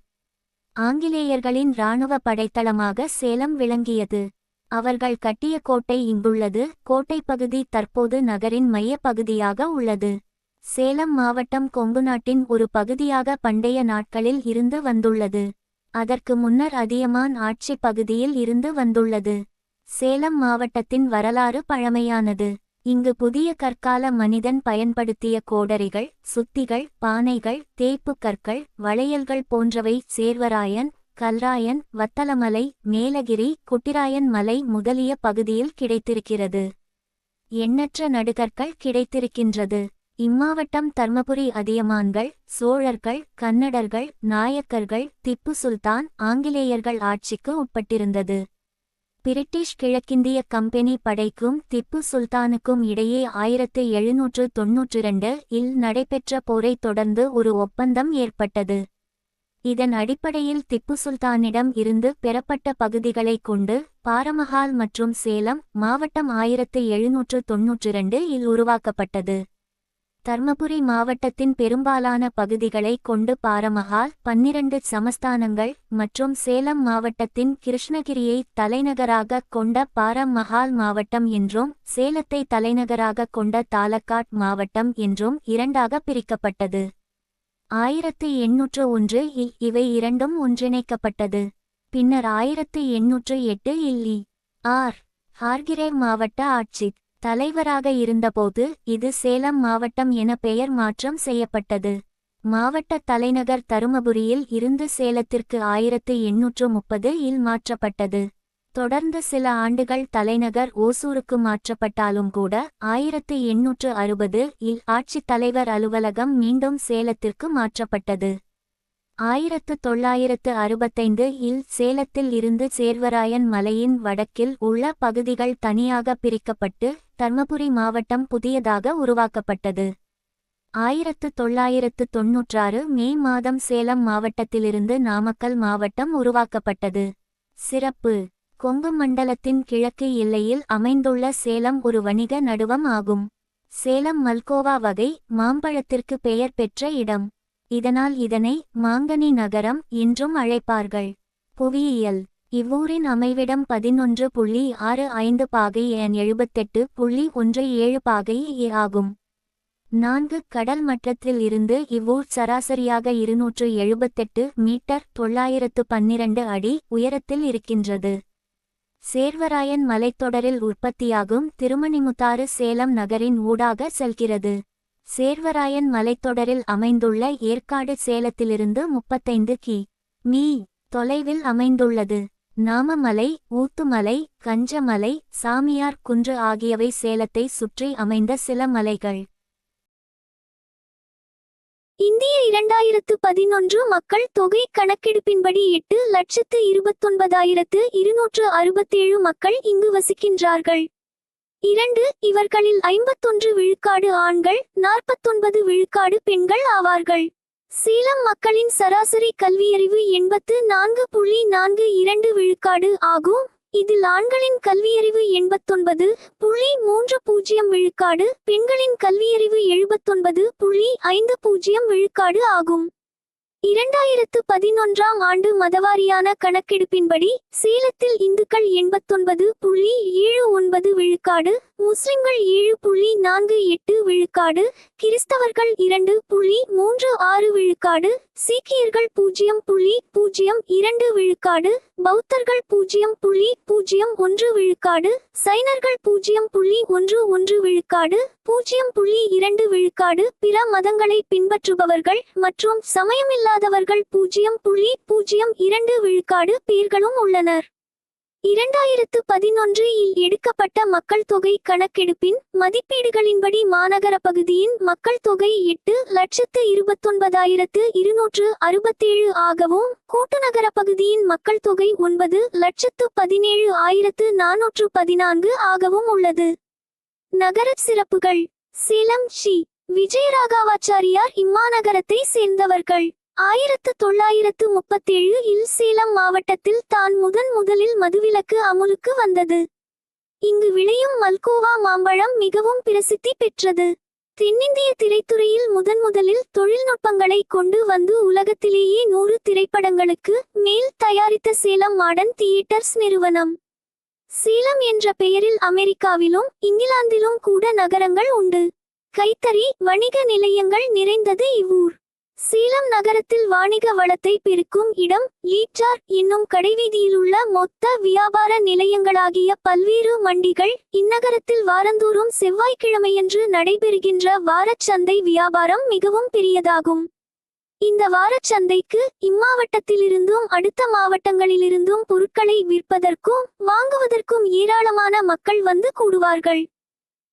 ஆங்கிலேயர்களின் இராணுவ படைத்தளமாக சேலம் விளங்கியது. அவர்கள் கட்டிய கோட்டை இங்குள்ளது. கோட்டை பகுதி தற்போது நகரின் மைய பகுதியாக உள்ளது. சேலம் மாவட்டம் கொங்கு நாட்டின் ஒரு பகுதியாக பண்டைய நாட்களில் இருந்து வந்துள்ளது. அதற்கு முன்னர் அதியமான் ஆட்சி பகுதியில் இருந்து வந்துள்ளது. சேலம் மாவட்டத்தின் வரலாறு பழமையானது. இங்கு புதிய கற்கால மனிதன் பயன்படுத்திய கோடரிகள், சுத்திகள், பானைகள், தேய்ப்பு கற்கள், வளையல்கள் போன்றவை சேர்வராயன், கல்ராயன், வத்தலமலை, மேலகிரி, குட்டிராயன் மலை முதலிய பகுதியில் கிடைத்திருக்கிறது. எண்ணற்ற நடுகற்கள் கிடைத்திருக்கின்றது. இம்மாவட்டம் தர்மபுரி அதியமான்கள், சோழர்கள், கன்னடர்கள், நாயக்கர்கள், திப்பு சுல்தான், ஆங்கிலேயர்கள் ஆட்சிக்கு உட்பட்டிருந்தது. பிரிட்டிஷ் கிழக்கிந்திய கம்பெனி படைக்கும் திப்பு சுல்தானுக்கும் இடையே 1792 இல் நடைபெற்ற போரைத் தொடர்ந்து ஒரு ஒப்பந்தம் ஏற்பட்டது. இதன் அடிப்படையில் திப்பு சுல்தானிடம் இருந்து பெறப்பட்ட பகுதிகளைக் கொண்டு பாரமஹால் மற்றும் சேலம் மாவட்டம் 1792 இல் உருவாக்கப்பட்டது. தர்மபுரி மாவட்டத்தின் பெரும்பாலான பகுதிகளை கொண்டு பாரமஹால் 12 சமஸ்தானங்கள் மற்றும் சேலம் மாவட்டத்தின் கிருஷ்ணகிரியை தலைநகராக கொண்ட பாரமஹால் மாவட்டம் என்றும் சேலத்தை தலைநகராக கொண்ட தாலக்காட் மாவட்டம் என்றும் இரண்டாக பிரிக்கப்பட்டது. 1801 இல் இவை இரண்டும் ஒன்றிணைக்கப்பட்டது. பின்னர் 1808 இல் ஹார்கிரேவ் மாவட்ட ஆட்சி தலைவராக இருந்தபோது இது சேலம் மாவட்டம் என பெயர் மாற்றம் செய்யப்பட்டது. மாவட்ட தலைநகர் தருமபுரியில் இருந்து சேலத்திற்கு 1830 இல் மாற்றப்பட்டது. தொடர்ந்து சில ஆண்டுகள் தலைநகர் ஓசூருக்கு மாற்றப்பட்டாலும் கூட 1860 இல் ஆட்சித் தலைவர் அலுவலகம் மீண்டும் சேலத்திற்கு மாற்றப்பட்டது. 1965 இல் சேலத்தில் இருந்து சேர்வராயன் மலையின் வடக்கில் உள்ள பகுதிகள் தனியாக பிரிக்கப்பட்டு தர்மபுரி மாவட்டம் புதியதாக உருவாக்கப்பட்டது. 1996 மே மாதம் சேலம் மாவட்டத்திலிருந்து நாமக்கல் மாவட்டம் உருவாக்கப்பட்டது. சிறப்பு. கொங்கு மண்டலத்தின் கிழக்கு எல்லையில் அமைந்துள்ள சேலம் ஒரு வணிக நடுவம் ஆகும். சேலம் மல்கோவா வகை மாம்பழத்திற்கு பெயர் பெற்ற இடம். இதனால் இதனை மாங்கனி நகரம் என்றும் அழைப்பார்கள். புவியியல். இவ்வூரின் அமைவிடம் 11.65 பாகை எண் 78.17 பாகை ஆகும். 4 கடல் மட்டத்தில் இருந்து இவ்வூர் சராசரியாக 278 மீட்டர் 912 அடி உயரத்தில் இருக்கின்றது. சேர்வராயன் மலைத்தொடரில் உற்பத்தியாகும் திருமணிமுத்தாறு சேலம் நகரின் ஊடாக செல்கிறது. சேர்வராயன் மலைத்தொடரில் அமைந்துள்ள ஏற்காடு சேலத்திலிருந்து 35 கி.மீ. தொலைவில் அமைந்துள்ளது. நாமமலை, ஊத்துமலை, கஞ்சமலை, சாமியார் குன்று ஆகியவை சேலத்தை சுற்றி அமைந்த சில மலைகள். இந்திய 2011 மக்கள் தொகை கணக்கெடுப்பின்படி 8,29,267 மக்கள் இங்கு வசிக்கின்றார்கள். 2. இவர்களில் 51 விழுக்காடு ஆண்கள், 49 விழுக்காடு பெண்கள் ஆவார்கள். சேலம் மக்களின் சராசரி கல்வியறிவு 84.42 விழுக்காடு ஆகும். இதில் ஆண்களின் கல்வியறிவு 89.30 விழுக்காடு, பெண்களின் கல்வியறிவு 79.50 விழுக்காடு ஆகும். 2011ஆம் ஆண்டு மதவாரியான கணக்கெடுப்பின்படி சேலத்தில் இந்துக்கள் 89.79 விழுக்காடு, முஸ்லிம்கள் 7.48 விழுக்காடு, கிறிஸ்தவர்கள் 2.36 விழுக்காடு, சீக்கியர்கள் 0.02 விழுக்காடு, பௌத்தர்கள் 0.01 விழுக்காடு, சைனர்கள் 0.11 விழுக்காடு, 0.2 விழுக்காடு, பிற மதங்களை பின்பற்றுபவர்கள் மற்றும் சமயமில்லாதவர்கள் 0.02 விழுக்காடு பேர்களும் உள்ளனர். 2011இல் எடுக்கப்பட்ட மக்கள் தொகை கணக்கெடுப்பின் மதிப்பீடுகளின்படி மாநகர பகுதியின் மக்கள் தொகை 8,29,267 ஆகவும், கூட்டுநகர பகுதியின் மக்கள் தொகை 9,17,414 ஆகவும் உள்ளது. நகர சிறப்புகள். சேலம் ஸ்ரீ விஜயராகவாச்சாரியார் இம்மாநகரத்தை சேர்ந்தவர்கள். 1937இல் சேலம் மாவட்டத்தில் தான் முதலில் மதுவிலக்கு அமுலுக்கு வந்தது. இங்கு விளையும் மல்கோவா மாம்பழம் மிகவும் பிரசித்தி பெற்றது. தென்னிந்திய திரைத்துறையில் முதலில் தொழில்நுட்பங்களை கொண்டு வந்து உலகத்திலேயே 100 திரைப்படங்களுக்கு மேல் தயாரித்த சேலம் மாடர்ன் தியேட்டர்ஸ் நிறுவனம். சேலம் என்ற பெயரில் அமெரிக்காவிலும் இங்கிலாந்திலும் கூட நகரங்கள் உண்டு. கைத்தறி, வணிக நிலையங்கள் நிறைந்தது இவ்வூர். சேலம் நகரத்தில் வாணிக வளத்தை பெருக்கும் இடம் லீட்ஜார் என்னும் கடைவீதியிலுள்ள மொத்த வியாபார நிலையங்களாகிய பல்வேறு மண்டிகள். இந்நகரத்தில் வாரந்தோறும் செவ்வாய்க்கிழமையன்று நடைபெறுகின்ற வாரச்சந்தை வியாபாரம் மிகவும் பெரியதாகும். இந்த வாரச்சந்தைக்கு இம்மாவட்டத்திலிருந்தும் அடுத்த மாவட்டங்களிலிருந்தும் பொருட்களை விற்பதற்கும் வாங்குவதற்கும் ஏராளமான மக்கள் வந்து கூடுவார்கள்.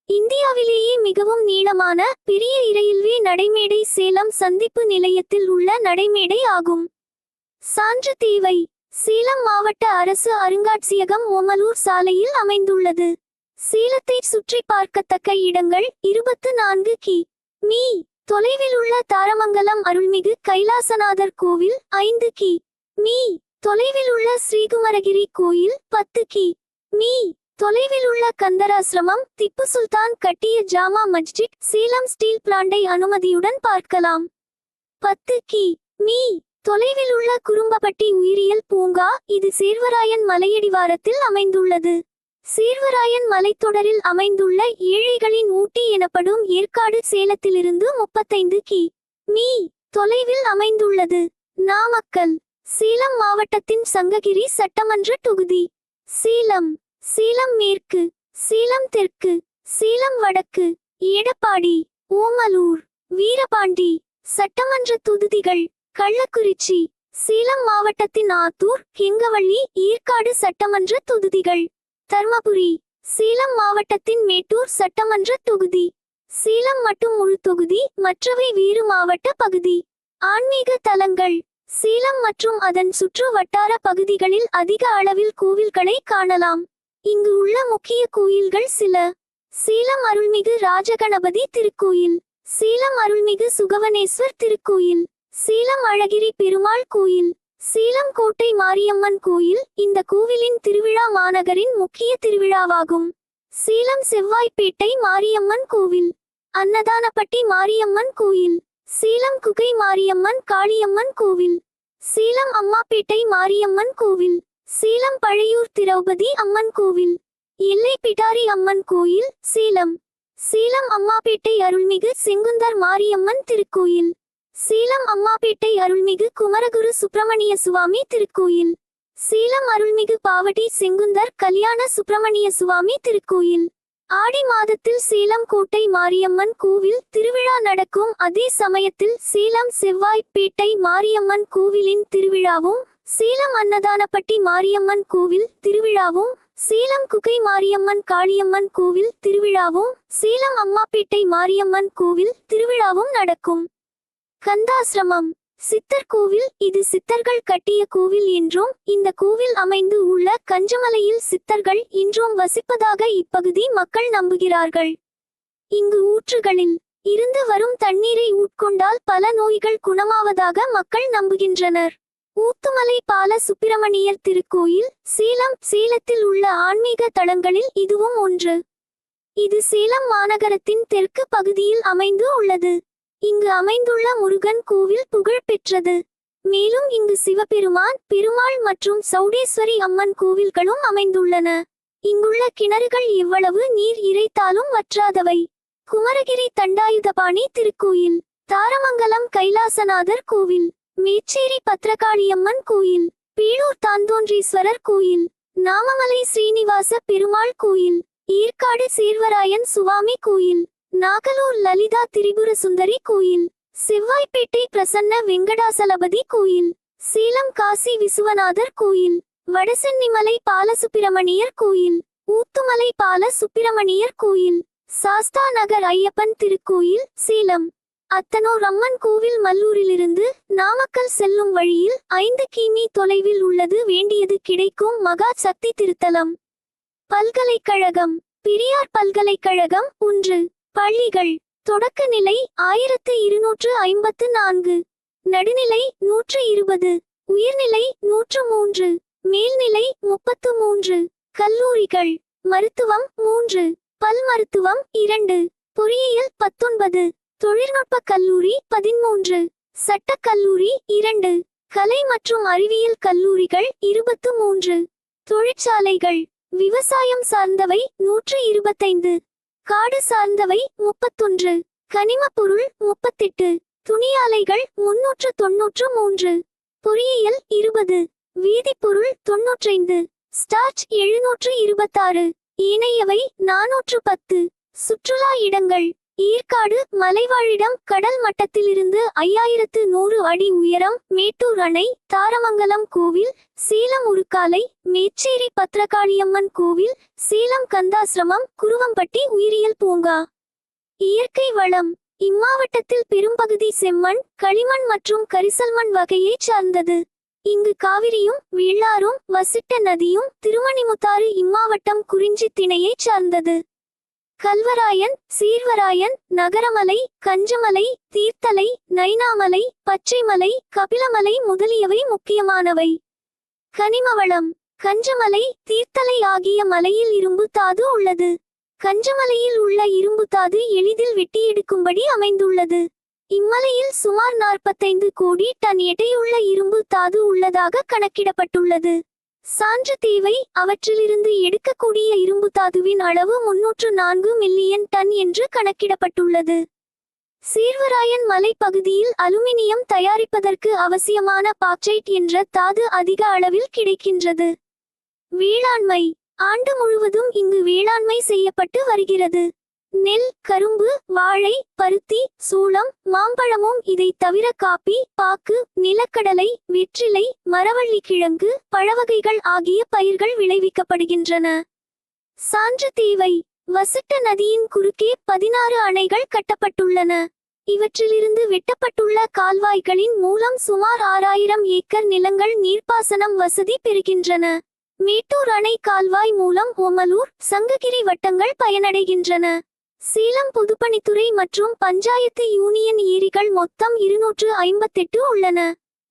இந்தியாவிலேயே மிகவும் நீளமான பெரிய இரயில்வே நடைமேடை சேலம் சந்திப்பு நிலையத்தில் உள்ள நடைமேடை ஆகும். சான்று தேவை. சேலம் மாவட்ட அரசு அருங்காட்சியகம் ஓமலூர் சாலையில் அமைந்துள்ளது. சேலத்தை சுற்றி பார்க்கத்தக்க இடங்கள் 24 கி.மீ. தொலைவில் உள்ள தாரமங்கலம் அருள்மிகு கைலாசநாதர் கோவில் 5 கி.மீ. தொலைவில் உள்ள ஸ்ரீகுமரகிரி கோயில் 10 கி.மீ. தொலைவில் உள்ள கந்தராசிரமம், திப்பு சுல்தான் கட்டிய ஜாமா மஸ்ஜித், சேலம் ஸ்டீல் பிளான்டை அனுமதியுடன் பார்க்கலாம். 10 கி.மீ. தொலைவில் உள்ள குறும்பப்பட்டி உயிரியல் பூங்கா, இது சேர்வராயன் மலையடிவாரத்தில் அமைந்துள்ளது. சேர்வராயன் மலைத்தொடரில் அமைந்துள்ள ஏழைகளின் ஊட்டி எனப்படும் ஏற்காடு சேலத்திலிருந்து 35 கி.மீ. தொலைவில் அமைந்துள்ளது. நாமக்கல். சேலம் மாவட்டத்தின் சங்ககிரி சட்டமன்ற தொகுதி. சேலம், சேலம் மேற்கு, சேலம் தெற்கு, சேலம் வடக்கு, எடப்பாடி, ஓமலூர், வீரபாண்டி சட்டமன்ற தொகுதிகள். கள்ளக்குறிச்சி. சேலம் மாவட்டத்தின் ஆத்தூர், கெங்கவள்ளி, ஏற்காடு சட்டமன்ற தொகுதிகள். தர்மபுரி. சேலம் மாவட்டத்தின் மேட்டூர் சட்டமன்ற தொகுதி. சேலம் மட்டும் முழு தொகுதி, மற்றவை வேறு மாவட்ட பகுதி. ஆன்மீக தலங்கள். சேலம் மற்றும் அதன் சுற்று வட்டார பகுதிகளில் அதிக அளவில் கோவில்களை காணலாம். இங்கு உள்ள முக்கிய கோயில்கள் சில. சேலம் அருள்மிகு ராஜகணபதி திருக்கோயில், சேலம் அருள்மிகு சுகவனேஸ்வர் திருக்கோயில், சேலம் அழகிரி பெருமாள் கோயில், சேலம் கோட்டை மாரியம்மன் கோயில். இந்த கோவிலின் திருவிழா மாநகரின் முக்கிய திருவிழாவாகும். சேலம் செவ்வாய்ப்பேட்டை மாரியம்மன் கோவில், அன்னதானப்பட்டி மாரியம்மன் கோயில், சேலம் குகை மாரியம்மன் காளியம்மன் கோவில், சேலம் அம்மாப்பேட்டை மாரியம்மன் கோவில், சேலம் பழையூர் திரௌபதி அம்மன் கோவில், எல்லை பிடாரி அம்மன் கோயில், சேலம். சேலம் அம்மாப்பேட்டை அருள்மிகு செங்குந்தர் மாரியம்மன் திருக்கோயில், சேலம் அம்மாப்பேட்டை அருள்மிகு குமரகுரு சுப்பிரமணிய சுவாமி திருக்கோயில், சேலம் அருள்மிகு பாவடி செங்குந்தர் கல்யாண சுப்பிரமணிய சுவாமி திருக்கோயில். ஆடி மாதத்தில் சேலம் கோட்டை மாரியம்மன் கோவில் திருவிழா நடக்கும். அதே சமயத்தில் சேலம் செவ்வாய்ப்பேட்டை மாரியம்மன் கோவிலின் திருவிழாவும், சேலம் அன்னதானப்பட்டி மாரியம்மன் கோவில் திருவிழாவும், சேலம் குகை மாரியம்மன் காளியம்மன் கோவில் திருவிழாவும், சேலம் அம்மாப்பேட்டை மாரியம்மன் கோவில் திருவிழாவும் நடக்கும். கந்தாசிரமம் சித்தர் கோவில். இது சித்தர்கள் கட்டிய கோவில் என்றும் இந்த கோவில் அமைந்து உள்ள கஞ்சமலையில் சித்தர்கள் இன்றும் வசிப்பதாக இப்பகுதி மக்கள் நம்புகிறார்கள். இங்கு ஊற்றுகளில் இருந்து வரும் தண்ணீரை உட்கொண்டால் பல நோய்கள் குணமாவதாக மக்கள் நம்புகின்றனர். ஊத்துமலை பால சுப்பிரமணியர் திருக்கோயில் சேலம். சேலத்தில் உள்ள ஆன்மீக தலங்களில் இதுவும் ஒன்று. இது சேலம் மாநகரத்தின் தெற்கு பகுதியில் அமைந்து உள்ளது. இங்கு அமைந்துள்ள முருகன் கோவில் புகழ் பெற்றது. மேலும் இங்கு சிவபெருமான், பெருமாள் மற்றும் சௌடேஸ்வரி அம்மன் கோவில்களும் அமைந்துள்ளன. இங்குள்ள கிணறுகள் எவ்வளவு நீர் இறைத்தாலும் வற்றாதவை. குமரகிரி தண்டாயுதபாணி திருக்கோயில், தாரமங்கலம் கைலாசநாதர் கோவில், மேச்சேரி பத்ரகாளியம்மன் கோயில், பீளூர் தாந்தோன்றீஸ்வரர் கோயில், நாமமலை ஸ்ரீனிவாச பெருமாள் கோயில், ஏற்காடு சேர்வராயன் சுவாமி கோயில், நாகலூர் லலிதா திரிபுர சுந்தரி கோயில், செவ்வாய்ப்பேட்டை பிரசன்ன வெங்கடாசலபதி கோயில், சேலம் காசி விசுவநாதர் கோயில், வடசென்னிமலை பாலசுப்பிரமணியர் கோயில், ஊத்துமலை பால சுப்பிரமணியர் கோயில், சாஸ்தா நகர் ஐயப்பன் திருக்கோயில் சேலம். அத்தனூர் அம்மன் கோவில் மல்லூரிலிருந்து நாமக்கல் செல்லும் வழியில் 5 கிமீ தொலைவில் உள்ளது. வேண்டியது கிடைக்கும் மகா சக்தி திருத்தலம். பல்கலைக்கழகம் பெரியார் பல்கலைக்கழகம் 1. பள்ளிகள் தொடக்க நிலை 1254, நடுநிலை 120, உயர்நிலை 103, மேல்நிலை 33. கல்லூரிகள் மருத்துவம் 3, பல் மருத்துவம் 2, பொறியியல் 19, தொழில்நுட்ப கல்லூரி 13, சட்டக் கல்லூரி 2, கலை மற்றும் அறிவியல் கல்லூரிகள் 23, தொழிற்சாலைகள் விவசாயம் சார்ந்தவை 125, காடு சார்ந்தவை 31, கனிமப் பொருள் 38, துணியாலைகள் 393, பொறியியல் 20, வேதிப்பொருள் 95, ஸ்டார்ச் 726, ஏனையவை 410. சுற்றுலா இடங்கள் ஏற்காடு மலைவாழிடம், கடல் மட்டத்திலிருந்து 5100 அடி உயரம், மேட்டூர் அணை, தாரமங்கலம் கோவில், சேலம் உருக்காலை, மேச்சேரி பத்ரகாளியம்மன் கோவில், சேலம் கந்தாசிரமம், குருவம்பட்டி உயிரியல் பூங்கா. இயற்கை வளம் இம்மாவட்டத்தில் பெரும்பகுதி செம்மண், களிமண் மற்றும் கரிசல்மண் வகையைச் சார்ந்தது. இங்கு காவிரியும் வெள்ளாறும் வசிட்ட நதியும் திருமணிமுத்தாறு இம்மாவட்டம் குறிஞ்சி திணையைச் சார்ந்தது. கல்வராயன், சீர்வராயன், நகரமலை, கஞ்சமலை, தீர்த்தலை, நைனாமலை, பச்சைமலை, கபிலமலை முதலியவை முக்கியமானவை. கனிமவளம் கஞ்சமலை, தீர்த்தலை ஆகிய மலையில் இரும்பு தாது உள்ளது. கஞ்சமலையில் உள்ள இரும்பு தாது எளிதில் வெட்டியெடுக்கும்படி அமைந்துள்ளது. இம்மலையில் சுமார் 45 கோடி டன் எடையுள்ள இரும்பு தாது உள்ளதாக கணக்கிடப்பட்டுள்ளது. சான்று தேவை அவற்றிலிருந்து எடுக்கக்கூடிய இரும்பு தாதுவின் அளவு 304 மில்லியன் டன் என்று கணக்கிடப்பட்டுள்ளது. சீர்வராயன் மலை பகுதியில் அலுமினியம் தயாரிப்பதற்கு அவசியமான பாக்சைட் என்ற தாது அதிக அளவில் கிடைக்கின்றது. வேளாண்மை ஆண்டு முழுவதும் இங்கு வேளாண்மை செய்யப்பட்டு வருகிறது. நெல், கரும்பு, வாழை, பருத்தி, சோளம், மாம்பழமும் இதை தவிர காப்பி, பாக்கு, நிலக்கடலை, வெற்றிலை, மரவள்ளி கிழங்கு, பழவகைகள் ஆகிய பயிர்கள் விளைவிக்கப்படுகின்றன. சான்று தேவை வசிட்ட நதியின் குறுக்கே 16 அணைகள் கட்டப்பட்டுள்ளன. இவற்றிலிருந்து வெட்டப்பட்டுள்ள கால்வாய்களின் மூலம் சுமார் 6000 ஏக்கர் நிலங்கள் நீர்ப்பாசனம் வசதி பெறுகின்றன. மேட்டூர் அணை கால்வாய் மூலம் ஓமலூர், சங்ககிரி வட்டங்கள் பயனடைகின்றன. சேலம் பொதுப்பணித்துறை மற்றும் பஞ்சாயத்து யூனியன் ஏரிகள் மொத்தம் 258 உள்ளன.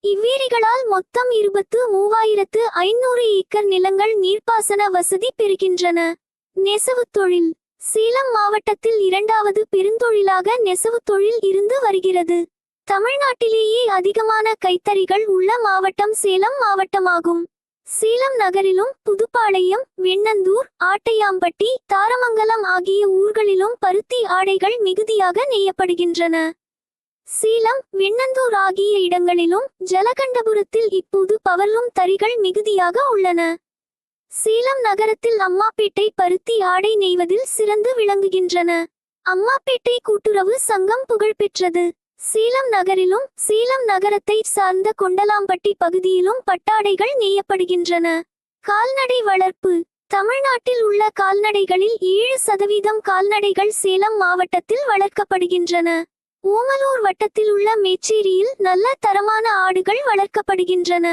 இவ்வேரிகளால் மொத்தம் 23,500 ஏக்கர் நிலங்கள் நீர்ப்பாசன வசதி பெறுகின்றன. நெசவு தொழில் சேலம் மாவட்டத்தில் 2வது பெருந்தொழிலாக நெசவு தொழில் இருந்து வருகிறது. தமிழ்நாட்டிலேயே அதிகமான கைத்தறிகள் உள்ள மாவட்டம் சேலம் மாவட்டமாகும். சேலம் நகரிலும் புதுப்பாளையம், வெண்ணந்தூர், ஆட்டையாம்பட்டி, தாரமங்கலம் ஆகிய ஊர்களிலும் பருத்தி ஆடைகள் மிகுதியாக நெய்யப்படுகின்றன. சேலம், வெண்ணந்தூர் ஆகிய இடங்களிலும் ஜலகண்டபுரத்தில் இப்போது பவர்லூம் தறிகள் மிகுதியாக உள்ளன. சேலம் நகரத்தில் அம்மாப்பேட்டை பருத்தி ஆடை நெய்வதில் சிறந்து விளங்குகின்றன. அம்மாப்பேட்டை கூட்டுறவு சங்கம் புகழ்பெற்றது. சேலம் நகரிலும் சேலம் நகரத்தை சார்ந்த கொண்டலாம்பட்டி பகுதியிலும் பட்டாடைகள் நெய்யப்படுகின்றன. கால்நடை வளர்ப்பு தமிழ்நாட்டில் உள்ள கால்நடைகளில் 7% கால்நடைகள் சேலம் மாவட்டத்தில் வளர்க்கப்படுகின்றன. ஓமலூர் வட்டத்தில் உள்ள மேச்சேரியில் நல்ல தரமான ஆடுகள் வளர்க்கப்படுகின்றன.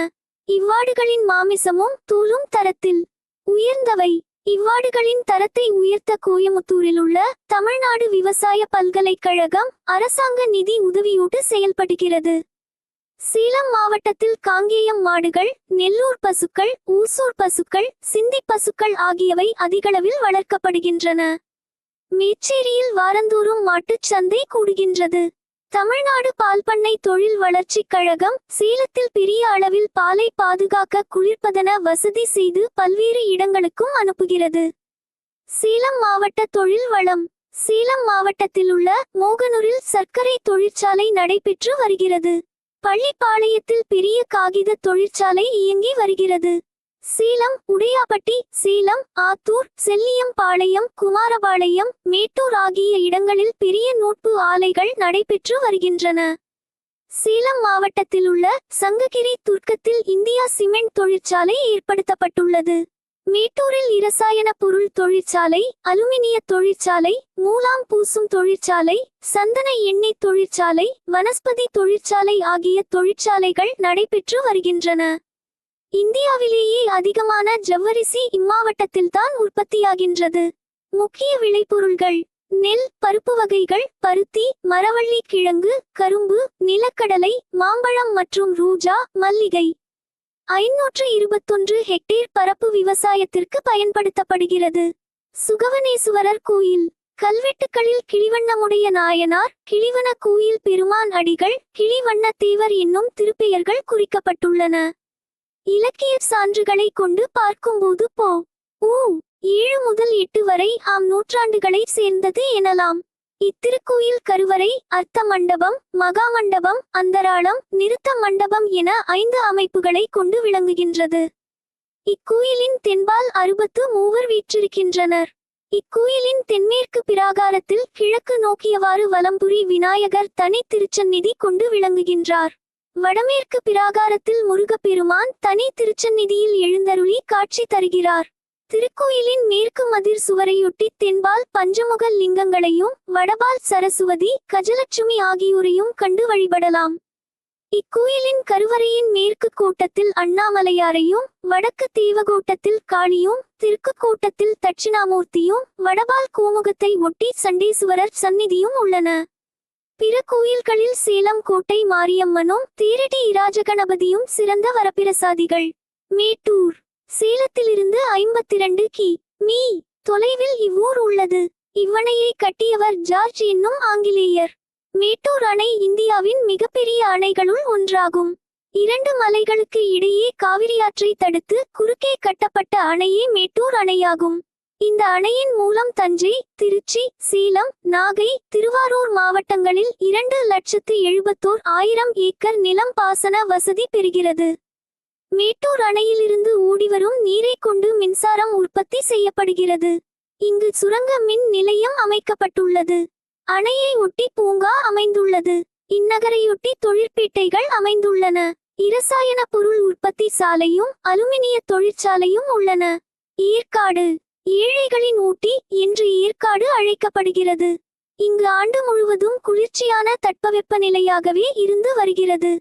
இவ்வாடுகளின் மாமிசமும் தூளும் தரத்தில் உயர்ந்தவை. இவ்வாடுகளின் தரத்தை உயர்த்த கோயமுத்தூரில் உள்ள தமிழ்நாடு விவசாய பல்கலைக்கழகம் அரசாங்க நிதி உதவியோடு செயல்படுகிறது. சேலம் மாவட்டத்தில் காங்கேயம் மாடுகள், நெல்லூர் பசுக்கள், ஊசூர் பசுக்கள், சிந்தி பசுக்கள் ஆகியவை அதிகளவில் வளர்க்கப்படுகின்றன. மேச்சேரியில் வாரந்தோறும் மாட்டுச் சந்தை கூடுகின்றது. தமிழ்நாடு பால்பண்ணை தொழில் வளர்ச்சிக் கழகம் சேலத்தில் பெரிய அளவில் பாலை பாதுகாக்க குளிர்பதன வசதி செய்து பல்வேறு இடங்களுக்கும் அனுப்புகிறது. சேலம் மாவட்ட தொழில் வளம். சேலம் மாவட்டத்தில் உள்ள மோகனூரில் சர்க்கரை தொழிற்சாலை நடைபெற்று வருகிறது. பள்ளிப்பாளையத்தில் பெரிய காகித தொழிற்சாலை இயங்கி வருகிறது. சேலம், உடையாப்பட்டி, சேலம், ஆத்தூர், செல்லியம்பாளையம், குமாரபாளையம், மேட்டூர் ஆகிய இடங்களில் பெரிய நூற்பு ஆலைகள் நடைபெற்று வருகின்றன. சேலம் மாவட்டத்தில் உள்ள சங்ககிரி துர்க்கத்தில் இந்தியா சிமெண்ட் தொழிற்சாலை ஏற்படுத்தப்பட்டுள்ளது. மேட்டூரில் இரசாயன பொருள் தொழிற்சாலை, அலுமினிய தொழிற்சாலை, மூலாம் பூசும் தொழிற்சாலை, சந்தன எண்ணெய் தொழிற்சாலை, வனஸ்பதி தொழிற்சாலை ஆகிய தொழிற்சாலைகள் நடைபெற்று வருகின்றன. இந்தியாவிலேயே அதிகமான ஜவ்வரிசி இம்மாவட்டத்தில்தான் உற்பத்தியாகின்றது. முக்கிய விளைபொருள்கள் நெல், பருப்பு வகைகள், பருத்தி, மரவள்ளி கிழங்கு, கரும்பு, நிலக்கடலை, மாம்பழம் மற்றும் ரோஜா, மல்லிகை. 521 ஹெக்டேர் பரப்பு விவசாயத்திற்கு பயன்படுத்தப்படுகிறது. சுகவனேசுவரர் கோயில். கல்வெட்டுக்களில் கிளிவண்ணமுடைய நாயனார், கிளிவன கோயில் பெருமான் அடிகள், கிளிவண்ண தேவர் என்னும் திருப்பெயர்கள் குறிக்கப்பட்டுள்ளன. இலக்கிய சான்றுகளை கொண்டு பார்க்கும்போது பொ. 7 முதல் 8 வரை ஆம் நூற்றாண்டுகளை சேர்ந்தது எனலாம். இத்திருக்கோயில் கருவறை, அர்த்த மண்டபம், மகாமண்டபம், அந்தராளம், நிறுத்த மண்டபம் என 5 அமைப்புகளை கொண்டு விளங்குகின்றது. இக்கோயிலின் தென்பால் 63 வீற்றிருக்கின்றனர். இக்கோயிலின் தென்மேற்கு பிராகாரத்தில் கிழக்கு நோக்கியவாறு வலம்புரி விநாயகர் தனி திருச்சந்நிதி கொண்டு விளங்குகின்றார். வடமேற்கு பிராகாரத்தில் முருகப்பெருமான் தனி திருச்சந்நிதியில் எழுந்தருளி காட்சி தருகிறார். திருக்கோயிலின் மேற்கு மதிர் சுவரையொட்டி தென்பால் பஞ்சமுக லிங்கங்களையும் வடபால் சரசுவதி, கஜலட்சுமி ஆகியோரையும் கண்டு வழிபடலாம். இக்கோயிலின் கருவறையின் மேற்கு கோட்டத்தில் அண்ணாமலையாரையும், வடக்கு தேவகோட்டத்தில் காளியும், தெற்கு கோட்டத்தில் தட்சிணாமூர்த்தியும், வடபால் கோமுகத்தை ஒட்டி சண்டேசுவரர் சந்நிதியும் உள்ளன. பிற கோயில்களில் சேலம் கோட்டை மாரியம்மனும் தேரடி இராஜகணபதியும் சிறந்த வரப்பிரசாதிகள். மேட்டூர். சேலத்திலிருந்து 52 கி.மீ. தொலைவில் இவ்வூர் உள்ளது. இவ்வணையை கட்டியவர் ஜார்ஜ் என்னும் ஆங்கிலேயர். மேட்டூர் அணை இந்தியாவின் மிகப்பெரிய அணைகளுள் ஒன்றாகும். 2 மலைகளுக்கு இடையே காவிரியாற்றை தடுத்து குறுக்கே கட்டப்பட்ட அணையே மேட்டூர் அணையாகும். இந்த அணையின் மூலம் தஞ்சை, திருச்சி, சேலம், நாகை, திருவாரூர் மாவட்டங்களில் 2,71,000 ஏக்கர் நிலம் பாசன வசதி பெறுகிறது. மேட்டூர் அணையிலிருந்து ஓடிவரும் நீரை கொண்டு மின்சாரம் உற்பத்தி செய்யப்படுகிறது. இங்கு சுரங்க மின் நிலையம் அமைக்கப்பட்டுள்ளது. அணையை ஒட்டி பூங்கா அமைந்துள்ளது. இந்நகரையொட்டி தொழிற்பேட்டைகள் அமைந்துள்ளன. இரசாயன பொருள் உற்பத்தி சாலையும் அலுமினிய தொழிற்சாலையும் உள்ளன. ஏற்காடு. ஏழைகளின் ஊட்டி என்று ஏற்காடு அழைக்கப்படுகிறது. இங்கு ஆண்டு முழுவதும் குளிர்ச்சியான தட்பவெப்பநிலையாகவே இருந்து வருகிறது.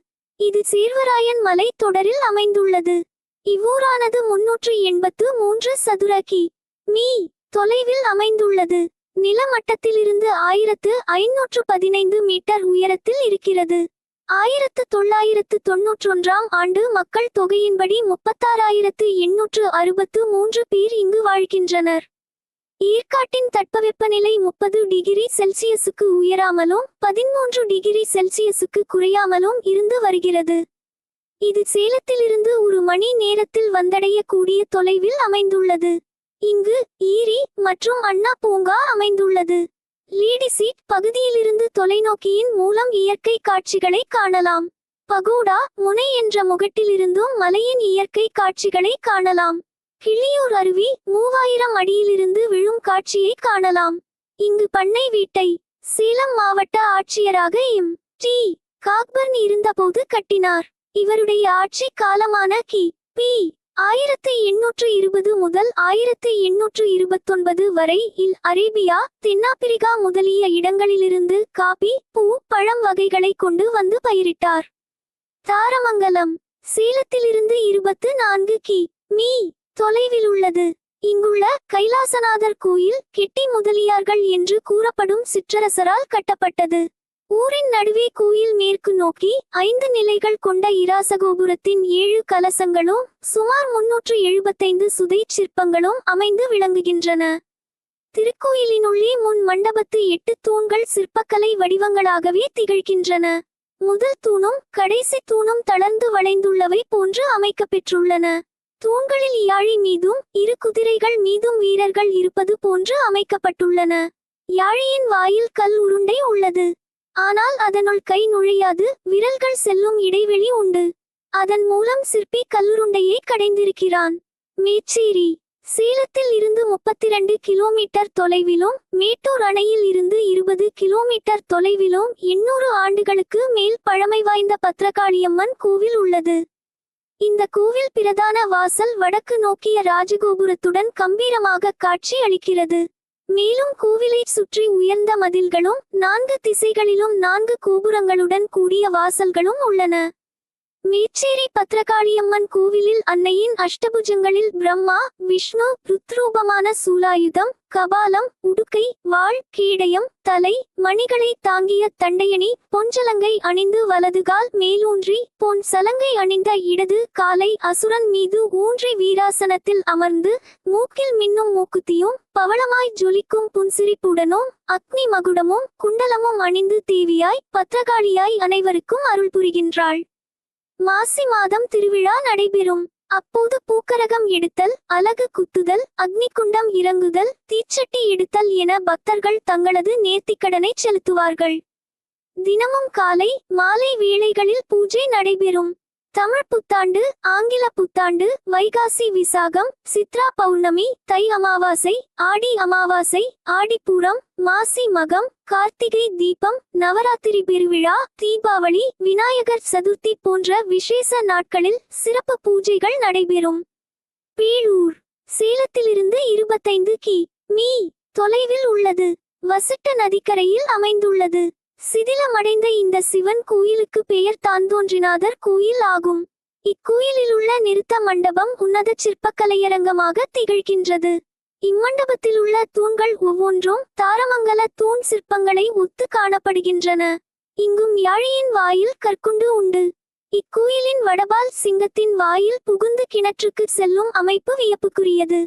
இது சேர்வராயன் மலை தொடரில் அமைந்துள்ளது. இவ்வூரானது 383 சதுர கி.மீ. தொலைவில் அமைந்துள்ளது. நிலமட்டத்திலிருந்து 1515 மீட்டர் உயரத்தில் இருக்கிறது. 1991 ஆண்டு மக்கள் தொகையின்படி 36,863 பேர் இங்கு வாழ்கின்றனர். ஏற்காட்டின் தட்பவெப்பநிலை 30 டிகிரி செல்சியஸுக்கு உயராமலும் 13 டிகிரி செல்சியஸுக்கு குறையாமலும் இருந்து வருகிறது. இது சேலத்திலிருந்து ஒரு மணி நேரத்தில் வந்தடையக்கூடிய தொலைவில் அமைந்துள்ளது. இங்கு ஈரி மற்றும் அண்ணா பூங்கா அமைந்துள்ளது. லீடிசீட் பகுதியிலிருந்து தொலைநோக்கியின் மூலம் இயற்கை காட்சிகளை காணலாம். பகோடா முனை என்ற முகட்டிலிருந்தும் மலையின் இயற்கை காட்சிகளை காணலாம். கிள்ளியூர் அருவி 3000 அடியிலிருந்து விழும் காட்சியை காணலாம். இங்கு பண்ணை வீட்டை சேலம் மாவட்ட ஆட்சியராக எம்.டி. காக்பர்ன் இருந்தபோது கட்டினார். இவருடைய ஆட்சி காலமான கி.பி. 1820 முதல் 1829 வரை இல் அரேபியா, தென்னாப்பிரிக்கா முதலிய இடங்களிலிருந்து காபி, பூ, பழம் வகைகளை கொண்டு வந்து பயிரிட்டார். தாரமங்கலம் சேலத்திலிருந்து 24 கி.மீ. தொலைவில் உள்ளது. இங்குள்ள கைலாசநாதர் கோயில் கெட்டி முதலியார்கள் என்று கூறப்படும் சிற்றரசரால் கட்டப்பட்டது. ஊரின் நடுவே கோயில் மேற்கு நோக்கி 5 நிலைகள் கொண்ட இராசகோபுரத்தின் 7 கலசங்களும் சுமார் 375 சுதை சிற்பங்களும் அமைந்து விளங்குகின்றன. திருக்கோயிலினுள்ளே முன் மண்டபத்து 8 தூண்கள் சிற்பக்கலை வடிவங்களாகவே திகழ்கின்றன. முதல் தூணும் கடைசி தூணும் தளர்ந்து வளைந்துள்ளவை போன்று அமைக்கப்பெற்றுள்ளன. தூண்களில் யாழி மீதும் 2 குதிரைகள் மீதும் வீரர்கள் இருப்பது போன்று அமைக்கப்பட்டுள்ளன. யாழியின் வாயில் கல் உருண்டை உள்ளது. ஆனால் அதனுள் கை நுழையாது, விரல்கள் செல்லும் இடைவெளி உண்டு. அதன் மூலம் சிற்பி கல்லுருண்டையை கடைந்திருக்கிறான். மேச்சேரி சேலத்தில் இருந்து 32 கிலோமீட்டர் தொலைவிலும், மேட்டூர் அணையில் இருந்து 20 கிலோமீட்டர் தொலைவிலும் 800 ஆண்டுகளுக்கு மேல் பழமை வாய்ந்த பத்ரகாளியம்மன் கோவில் உள்ளது. இந்த கோவில் பிரதான வாசல் வடக்கு நோக்கிய ராஜகோபுரத்துடன் கம்பீரமாக காட்சி அளிக்கிறது. மேலும் கோவிலை சுற்றி உயர்ந்த மதில்களும் 4 திசைகளிலும் 4 கோபுரங்களுடன் கூடிய வாசல்களும் உள்ளன. மேச்சேரி பத்ரகாளியம்மன் கோவிலில் அன்னையின் அஷ்டபுஜங்களில் பிரம்மா, விஷ்ணு, ருத்ரூபமான சூலாயுதம், கபாலம், உடுக்கை, வாள், கேடயம், தலை, மணிகளை தாங்கிய தண்டையணி, பொஞ்சலங்கை அணிந்து வலதுகால் மேலூன்றி, பொன் சலங்கை அணிந்த இடது காலை அசுரன் மீது ஊன்றி வீராசனத்தில் அமர்ந்து, மூக்கில் மின்னும் மூக்குத்தியும் பவளமாய் ஜொலிக்கும் புன்சிரிப்புடனும் அக்னி மகுடமும் குண்டலமும் அணிந்து தேவியாய் பத்ரகாளியாய் அனைவருக்கும் அருள் புரிகின்றாள். மாசி மாதம் திருவிழா நடைபெறும். அப்போது பூக்கரகம் எடுத்தல், அலகு குத்துதல், அக்னிகுண்டம் இறங்குதல், தீச்சட்டி எடுத்தல் என பக்தர்கள் தங்களது நேர்த்திக்கடனை செலுத்துவார்கள். தினமும் காலை மாலை வேளைகளில் பூஜை நடைபெறும். தமிழ் புத்தாண்டு, ஆங்கில புத்தாண்டு, வைகாசி விசாகம், சித்ரா பௌர்ணமி, தை அமாவாசை, ஆடி அமாவாசை, ஆடிப்பூரம், மாசி மகம், கார்த்திகை தீபம், நவராத்திரி பெருவிழா, தீபாவளி, விநாயகர் சதுர்த்தி போன்ற விசேஷ நாட்களில் சிறப்பு பூஜைகள் நடைபெறும். பேளூர் சேலத்திலிருந்து 25 கி.மீ. தொலைவில் உள்ளது. வசிட்ட நதிக்கரையில் அமைந்துள்ளது. சிதிலமடைந்த இந்த சிவன் கோயிலுக்கு பெயர் தான்தோன்றிநாதர் கோயில் ஆகும். இக்கோயிலில் உள்ள நிறுத்த மண்டபம் உன்னத சிற்பக்கலையரங்கமாக திகழ்கின்றது. இம்மண்டபத்தில் உள்ள தூண்கள் ஒவ்வொன்றும் தாரமங்கல தூண் சிற்பங்களை ஒத்து காணப்படுகின்றன. இங்கும் யாழியின் வாயில் கற்குண்டு உண்டு. இக்கோயிலின் வடபால் சிங்கத்தின் வாயில் புகுந்து கிணற்றுக்கு செல்லும் அமைப்பு வியப்புக்குரியது.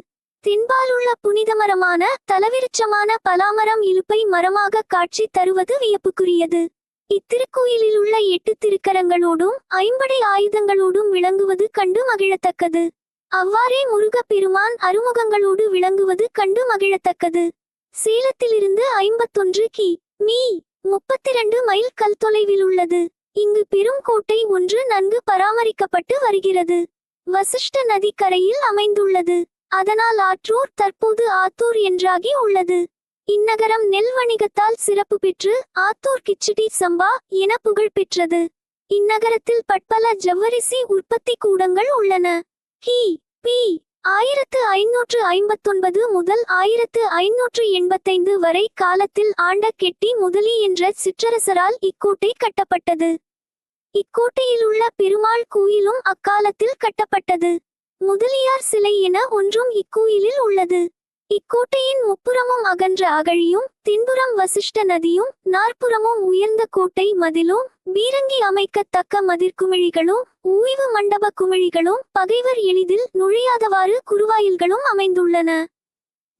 தென்பாலுள்ள புனிதமரமான தலவிருட்சமான பலாமரம் இலுப்பை மரமாக காட்சி தருவது வியப்புக்குரியது. இத்திருக்கோயிலில் உள்ள 8 திருக்கரங்களோடும் 50 ஆயுதங்களோடும் விளங்குவது கண்டு மகிழத்தக்கது. அவ்வாறே முருகப் பெருமான் அருமுகங்களோடு விளங்குவது கண்டு மகிழத்தக்கது. சேலத்திலிருந்து 51 கி.மீ. 32 மைல் கல் தொலைவில் உள்ளது. இங்கு பெரும் கோட்டை ஒன்று நன்கு பராமரிக்கப்பட்டு வருகிறது. வசிஷ்ட நதி கரையில் அமைந்துள்ளது. அதனால் ஆற்றூர் தற்போது ஆத்தூர் என்றாகி உள்ளது. இந்நகரம் நெல் வணிகத்தால் சிறப்பு பெற்று ஆத்தூர் கிச்சிடி சம்பா என புகழ் பெற்றது. இந்நகரத்தில் பற்பல ஜவ்வரிசி உற்பத்தி கூடங்கள் உள்ளன. கி.பி. 1559 முதல் 1585 வரை காலத்தில் ஆண்ட கெட்டி முதலி என்ற சிற்றரசரால் இக்கோட்டை கட்டப்பட்டது. இக்கோட்டையில் உள்ள பெருமாள் கோயிலும் அக்காலத்தில் கட்டப்பட்டது. முதலியார் சிலை என ஒன்றும் இக்கோயிலில் உள்ளது. இக்கோட்டையின் முப்புறமும் அகன்ற அகழியும், தென்புறம் வசிஷ்ட நதியும், நாற்புறமும் உயர்ந்த கோட்டை மதிலும், பீரங்கி அமைக்கத்தக்க மதிர்குமிழிகளும், ஓய்வு மண்டப குமிழிகளும், பகைவர் எளிதில் நுழையாதவாறு குறுவாயில்களும் அமைந்துள்ளன.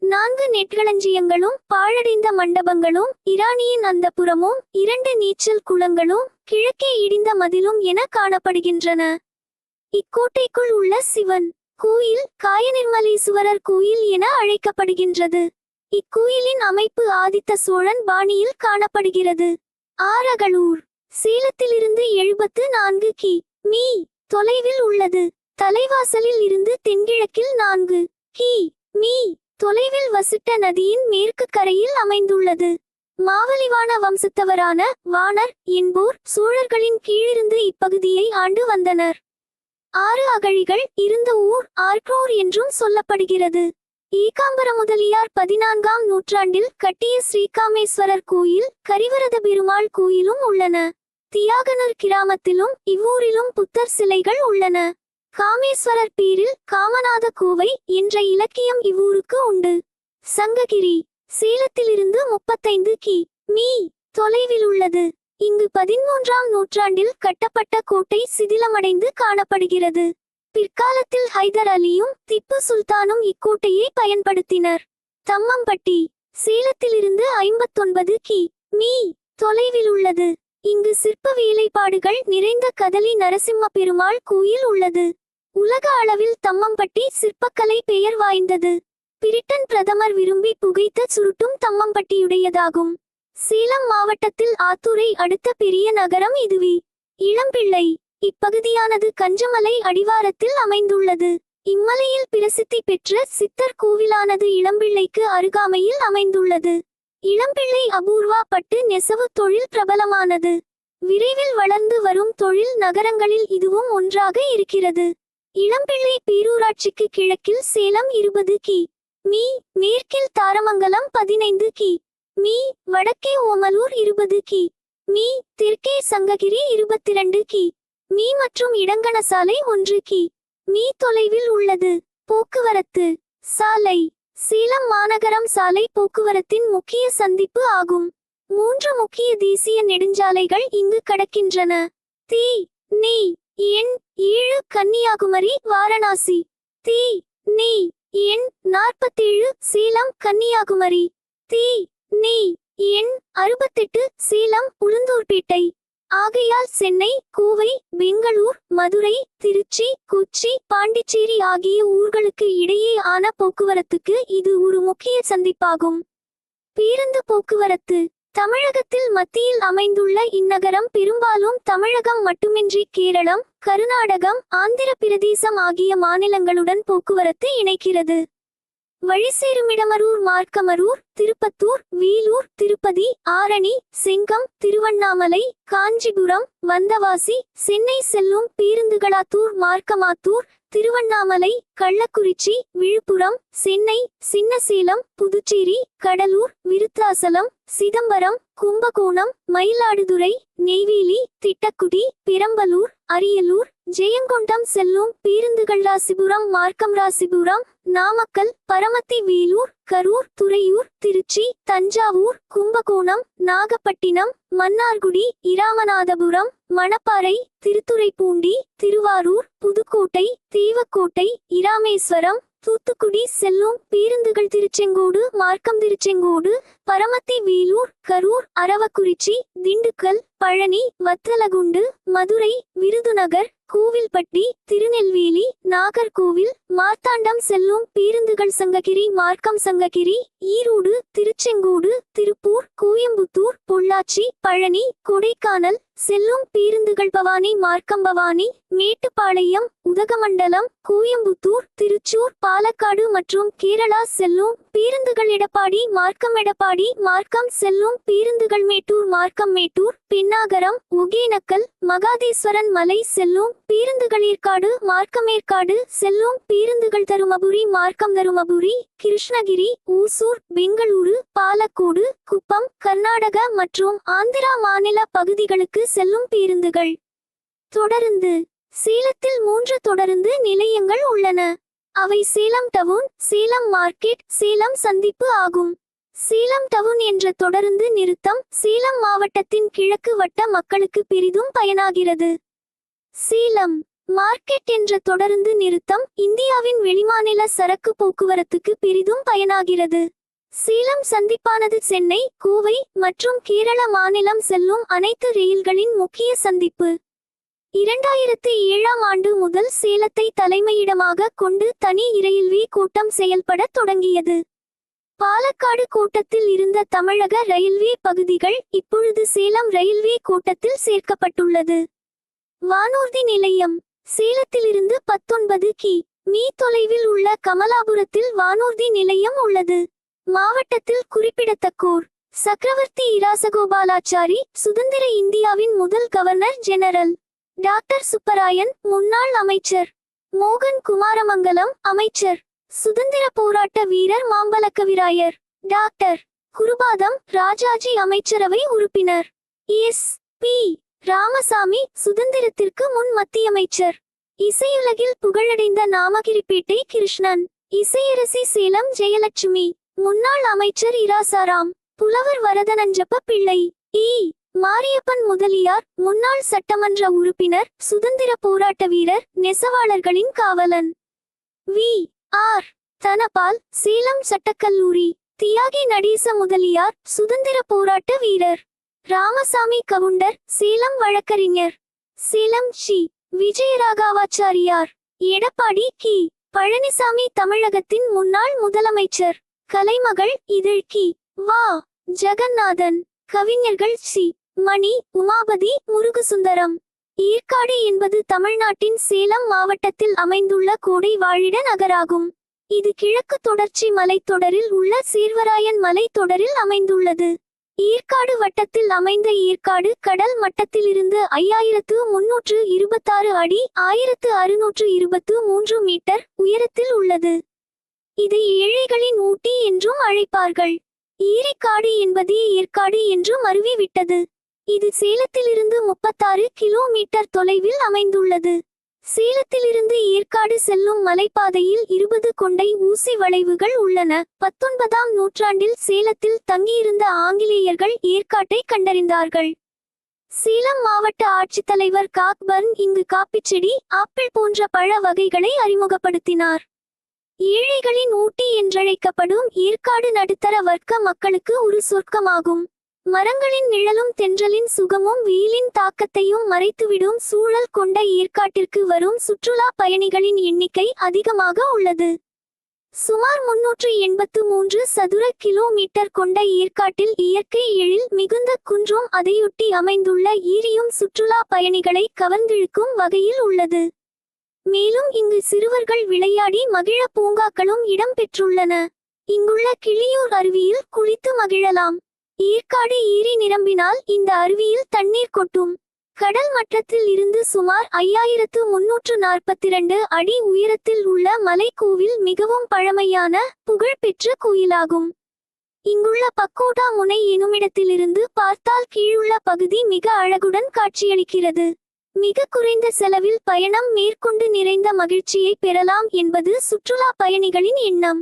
4 நெற்களஞ்சியங்களும், பாழடைந்த மண்டபங்களும், இராணியின் அந்தப்புறமும், 2 நீச்சல் குளங்களும், கிழக்கே இடிந்த மதிலும் என காணப்படுகின்றன. இக்கோட்டைக்குள் உள்ள சிவன் கோயில் காயநிர்மலீசுவரர் கோயில் என அழைக்கப்படுகின்றது. இக்கோயிலின் அமைப்பு ஆதித்த சோழன் பாணியில் காணப்படுகிறது. ஆரகளூர் சேலத்திலிருந்து 74 கி.மீ. தொலைவில் உள்ளது. தலைவாசலில் இருந்து தென்கிழக்கில் 4 கி.மீ. தொலைவில் வசிட்ட நதியின் மேற்கு கரையில் அமைந்துள்ளது. மாவலிவான வம்சத்தவரான வாணர் என்போர் சோழர்களின் கீழிருந்து இப்பகுதியை ஆண்டு வந்தனர். 6 அகழிகள் இருந்த ஊர் ஆர்க்ரோர் என்றும் சொல்லப்படுகிறது. ஏகாம்பர முதலியார் 14ஆம் நூற்றாண்டில் கட்டிய ஸ்ரீகாமேஸ்வரர் கோயில், கரிவரத பெருமாள் கோயிலும் உள்ளன. தியாகனூர் கிராமத்திலும் இவ்வூரிலும் புத்தர் சிலைகள் உள்ளன. காமேஸ்வரர் பேரில் காமநாத கோவை என்ற இலக்கியம் இவ்வூருக்கு உண்டு. சங்ககிரி சேலத்திலிருந்து 35 கி.மீ. தொலைவில் உள்ளது. இங்கு 13ஆம் நூற்றாண்டில் கட்டப்பட்ட கோட்டை சிதிலமடைந்து காணப்படுகிறது. பிற்காலத்தில் ஹைதர் அலியும் திப்பு சுல்தானும் இக்கோட்டையை பயன்படுத்தினர். தம்மம்பட்டி சேலத்திலிருந்து 59 கி.மீ. தொலைவில் உள்ளது. இங்கு சிற்ப வேலைப்பாடுகள் நிறைந்த கதலி நரசிம்ம பெருமாள் கோயில் உள்ளது. உலக அளவில் தம்மம்பட்டி சிற்பக்கலை பெயர் வாய்ந்தது. பிரிட்டன் பிரதமர் விரும்பி புகைத்த சுருட்டும் தம்மம்பட்டியுடையதாகும். சேலம் மாவட்டத்தில் ஆத்தூரை அடுத்த பெரிய நகரம் இதுவே. இளம்பிள்ளை இப்பகுதியானது கஞ்சமலை அடிவாரத்தில் அமைந்துள்ளது. இம்மலையில் பிரசித்தி பெற்ற சித்தர் கோவிலானது இளம்பிள்ளைக்கு அருகாமையில் அமைந்துள்ளது. இளம்பிள்ளை அபூர்வா பட்டு நெசவு தொழில் பிரபலமானது. விரைவில் வளர்ந்து வரும் தொழில் நகரங்களில் இதுவும் ஒன்றாக இருக்கிறது. இளம்பிள்ளை பேரூராட்சிக்கு கிழக்கில் சேலம் 20 கி.மீ. மேற்கில் தாரமங்கலம் 15 கி.மீ. வடக்கே ஓமலூர் 20 கி.மீ. தெற்கே சங்ககிரி 22 கி.மீ. மற்றும் இடங்கணசாலை 1 கி.மீ. தொலைவில் உள்ளது. போக்குவரத்து சாலை சேலம் மாநகரம் சாலை போக்குவரத்தின் முக்கிய சந்திப்பு ஆகும். 3 முக்கிய தேசிய நெடுஞ்சாலைகள் இங்கு கடக்கின்றன. தி.நி. எண் 7 கன்னியாகுமரி வாரணாசி. தி.நி. எண் 47 சேலம் கன்னியாகுமரி. தி.நி. எண் 68 சேலம் உளுந்தூர்பேட்டை. ஆகையால் சென்னை, கோவை, பெங்களூர், மதுரை, திருச்சி, கொச்சி, பாண்டிச்சேரி ஆகிய ஊர்களுக்கு இடையே ஆன போக்குவரத்துக்கு இது ஒரு முக்கிய சந்திப்பாகும். பேருந்து போக்குவரத்து தமிழகத்தில் மத்தியில் அமைந்துள்ள இந்நகரம் பெரும்பாலும் தமிழகம் மட்டுமின்றி கேரளம், கர்நாடகம், ஆந்திர பிரதேசம் ஆகிய மாநிலங்களுடன் போக்குவரத்து இணைக்கிறது. வழிசேருமிடமரூர், மார்க்கமரூர், திருப்பத்தூர், வேலூர், திருப்பதி, ஆரணி, செங்கம், திருவண்ணாமலை, காஞ்சிபுரம், வந்தவாசி, சென்னை செல்லும் பேருந்துகளாத்தூர், மார்க்கமாத்தூர், திருவண்ணாமலை, கள்ளக்குறிச்சி, விழுப்புரம், சென்னை, சின்னசேலம், புதுச்சேரி, கடலூர், விருத்தாசலம், சிதம்பரம், கும்பகோணம், மயிலாடுதுறை, நெய்வேலி, திட்டக்குடி, பெரம்பலூர், அரியலூர், ஜெயங்கொண்டம் செல்லும் பேருந்துகள் ராசிபுரம், மார்க்கம், ராசிபுரம், நாமக்கல், பரமத்தி, வேலூர், கரூர், துறையூர், திருச்சி, தஞ்சாவூர், கும்பகோணம், நாகப்பட்டினம், மன்னார்குடி, இராமநாதபுரம், மணப்பாறை, திருத்துறைப்பூண்டி, திருவாரூர், புதுக்கோட்டை, தேவக்கோட்டை, இராமேஸ்வரம், தூத்துக்குடி செல்லும் பேருந்துகள் திருச்செங்கோடு, மார்க்கம், திருச்செங்கோடு, பரமத்தி, வேலூர், கரூர், அரவக்குறிச்சி, திண்டுக்கல், பழனி, வத்தலகுண்டு, மதுரை, விருதுநகர், கோவில்பட்டி, திருநெல்வேலி, நாகர்கோவில், மார்த்தாண்டம் செல்லும் பேருந்துகள் சங்ககிரி, மார்க்கம், சங்ககிரி, ஈரோடு, திருச்செங்கோடு, திருப்பூர், கோயம்புத்தூர், பொள்ளாச்சி, பழனி, கொடைக்கானல் செல்லும் பேருந்துகள் பவானி, மார்க்கம், பவானி, மேட்டுப்பாளையம், உதகமண்டலம், கோயம்புத்தூர், திருச்சூர், பாலக்காடு மற்றும் கேரளா செல்லும் பேருந்துகள் எடப்பாடி, மார்க்கம், எடப்பாடி, மார்க்கம் செல்லும் பேருந்துகள் மேட்டூர், மார்க்கம், மேட்டூர், பென்னாகரம், ஒகேனக்கல், மகாதேஸ்வரன் மலை செல்லும் பேருந்துகள் ஏற்காடு, மார்க்கம், ஏற்காடு செல்லும் பேருந்துகள் தருமபுரி, மார்க்கம், தருமபுரி, கிருஷ்ணகிரி, ஊசூர், பெங்களூரு, பாலக்கோடு, குப்பம், கர்நாடக மற்றும் ஆந்திரா மாநில பகுதிகளுக்கு செல்லும் பேருந்துகள். தொடருந்து சேலத்தில் 3 தொடருந்து நிலையங்கள் உள்ளன. அவை சேலம் டவுன், சேலம் மார்க்கெட், சேலம் சந்திப்பு ஆகும். சேலம் டவுன் என்ற தொடருந்து நிறுத்தம் சேலம் மாவட்டத்தின் கிழக்கு வட்ட மக்களுக்கு பெரிதும் பயனாகிறது. சேலம் மார்க்கெட் என்ற தொடருந்து நிறுத்தம் இந்தியாவின் வெளிமாநில சரக்கு போக்குவரத்துக்கு பெரிதும் பயனாகிறது. சேலம் சந்திப்பானது சென்னை, கோவை மற்றும் கேரள மாநிலம் செல்லும் அனைத்து ரயில்களின் முக்கிய சந்திப்பு. 2007ஆம் ஆண்டு முதல் சேலத்தை தலைமையிடமாக கொண்டு தனி ரயில்வே கோட்டம் செயல்பட தொடங்கியது. பாலக்காடு கோட்டத்தில் இருந்த தமிழக ரயில்வே பகுதிகள் இப்பொழுது சேலம் ரயில்வே கோட்டத்தில் சேர்க்கப்பட்டுள்ளது. வானூர்தி நிலையம் சேலத்திலிருந்து 19 கி.மீ. தொலைவில் உள்ள கமலாபுரத்தில் வானூர்தி நிலையம் உள்ளது. மாவட்டத்தில் குறிப்பிடத்தக்கோர் சக்கரவர்த்தி இராசகோபாலாச்சாரி, சுதந்திர இந்தியாவின் முதல் கவர்னர் ஜெனரல். டாக்டர் சுப்பராயன் முன்னாள் அமைச்சர். மோகன் குமாரமங்கலம் அமைச்சர். சுதந்திர போராட்ட வீரர் மாம்பலக்கவிராயர். டாக்டர் குருபாதம் ராஜாஜி அமைச்சரவை உறுப்பினர். எஸ். பி. ராமசாமி சுதந்திரத்திற்கு முன் மத்திய அமைச்சர். இசையுலகில் புகழடைந்த நாமகிரிப்பேட்டை கிருஷ்ணன். இசையரசி சேலம் ஜெயலட்சுமி. முன்னாள் அமைச்சர் இராசாராம். புலவர் வரதனஞ்சப்ப பிள்ளை. இ. மாரியப்பன் முதலியார் முன்னாள் சட்டமன்ற உறுப்பினர், சுதந்திர போராட்ட வீரர், நெசவாளர்களின் காவலன். வி. ஆர். தனபால் சேலம் சட்டக்கல்லூரி. தியாகி நடேச முதலியார் சுதந்திர போராட்ட வீரர். ராமசாமி கவுண்டர் சேலம் வழக்கறிஞர். சேலம் சி. விஜயராகவாச்சாரியார். எடப்பாடி கி. பழனிசாமி தமிழகத்தின் முன்னாள் முதலமைச்சர். கலைமகள் இதழ் கி. வா. ஜெகநாதன். கவிஞர்கள் சி. மணி, உமாபதி, முருகுசுந்தரம். ஏற்காடு என்பது தமிழ்நாட்டின் சேலம் மாவட்டத்தில் அமைந்துள்ள கோடை வாழிட நகராகும். இது கிழக்கு தொடர்ச்சி மலைத்தொடரில் உள்ள சேர்வராயன் மலைத்தொடரில் அமைந்துள்ளது. ஏற்காடு வட்டத்தில் அமைந்த ஏற்காடு கடல் மட்டத்திலிருந்து 5326 அடி 1623 மீட்டர் உயரத்தில் உள்ளது. இதை ஏழைகளின் ஊட்டி என்றும் அழைப்பார்கள். ஏரிக்காடு என்பதே ஏற்காடு என்று மருவிவிட்டது. இது சேலத்திலிருந்து 36 கிலோமீட்டர் தொலைவில் அமைந்துள்ளது. சேலத்திலிருந்து ஏற்காடு செல்லும் மலைப்பாதையில் 20 கொண்டை ஊசி வளைவுகள் உள்ளன. 19ஆம் நூற்றாண்டில் சேலத்தில் தங்கியிருந்த ஆங்கிலேயர்கள் ஏற்காட்டை கண்டறிந்தார்கள். சேலம் மாவட்ட ஆட்சித்தலைவர் காக்பர்ன் இங்கு காப்பிச்செடி, ஆப்பிள் போன்ற பழ வகைகளை அறிமுகப்படுத்தினார். ஏழைகளின் ஊட்டி என்றழைக்கப்படும் ஏற்காடு நடுத்தர வர்க்க மக்களுக்கு ஒரு சொர்க்கமாகும். மரங்களின் நிழலும் தென்றலின் சுகமும் வெயிலின் தாக்கத்தையும் மறைத்துவிடும் சூழல் கொண்ட ஏற்காட்டிற்கு வரும் சுற்றுலா பயணிகளின் எண்ணிக்கை அதிகமாக உள்ளது. சுமார் 383 சதுர கிலோமீட்டர் கொண்ட ஏற்காட்டில் இயற்கை எழில் மிகுந்த குன்றும் அதையொட்டி அமைந்துள்ள ஏரியும் சுற்றுலா பயணிகளை கவர்ந்திழுக்கும் வகையில் உள்ளது. மேலும் இங்கு சிறுவர்கள் விளையாடி மகிழ பூங்காக்களும் இடம் பெற்றுள்ளன. இங்குள்ள கிளியூர் அருவியில் குளித்து மகிழலாம். ஏற்காடு ஏரி நிரம்பினால் இந்த அருவியில் தண்ணீர் கொட்டும். கடல் மட்டத்தில் இருந்து சுமார் 5342 அடி உயரத்தில் உள்ள மலைக்கோவில் மிகவும் பழமையான புகழ்பெற்ற கோயிலாகும். இங்குள்ள பக்கோடா முனை எனுமிடத்திலிருந்து பார்த்தால் கீழுள்ள பகுதி மிக அழகுடன் காட்சியளிக்கிறது. மிக குறைந்த செலவில் பயணம் மேற்கொண்டு நிறைந்த மகிழ்ச்சியை பெறலாம் என்பது சுற்றுலா பயணிகளின் எண்ணம்.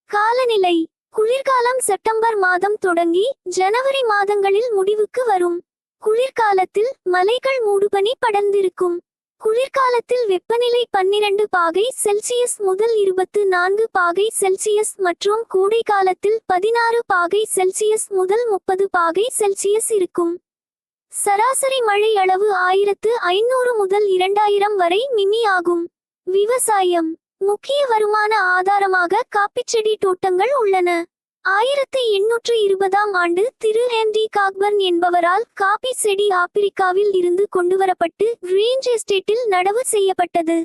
காலநிலை: குளிர்காலம் செப்டம்பர் மாதம் தொடங்கி ஜனவரி மாதங்களில் முடிவுக்கு வரும். குளிர்காலத்தில் மலைகள் மூடுபனி படர்ந்திருக்கும். குளிர்காலத்தில் வெப்பநிலை 12 பாகை செல்சியஸ் முதல் 24 பாகை செல்சியஸ் மற்றும் கோடை காலத்தில் 16 பாகை செல்சியஸ் முதல் 30 பாகை செல்சியஸ் இருக்கும். சராசரி மழை அளவு 1500 முதல் 2000 வரை மிமி ஆகும். விவசாயம்: முக்கிய வருமான ஆதாரமாக காப்பிச்செடி தோட்டங்கள் உள்ளன. 1820ஆம் ஆண்டு திரு எம். டி. காக்பர்ன் என்பவரால் காபி செடி ஆப்பிரிக்காவில் இருந்து கொண்டுவரப்பட்டு ரேஞ்ச் எஸ்டேட்டில் நடவு செய்யப்பட்டது.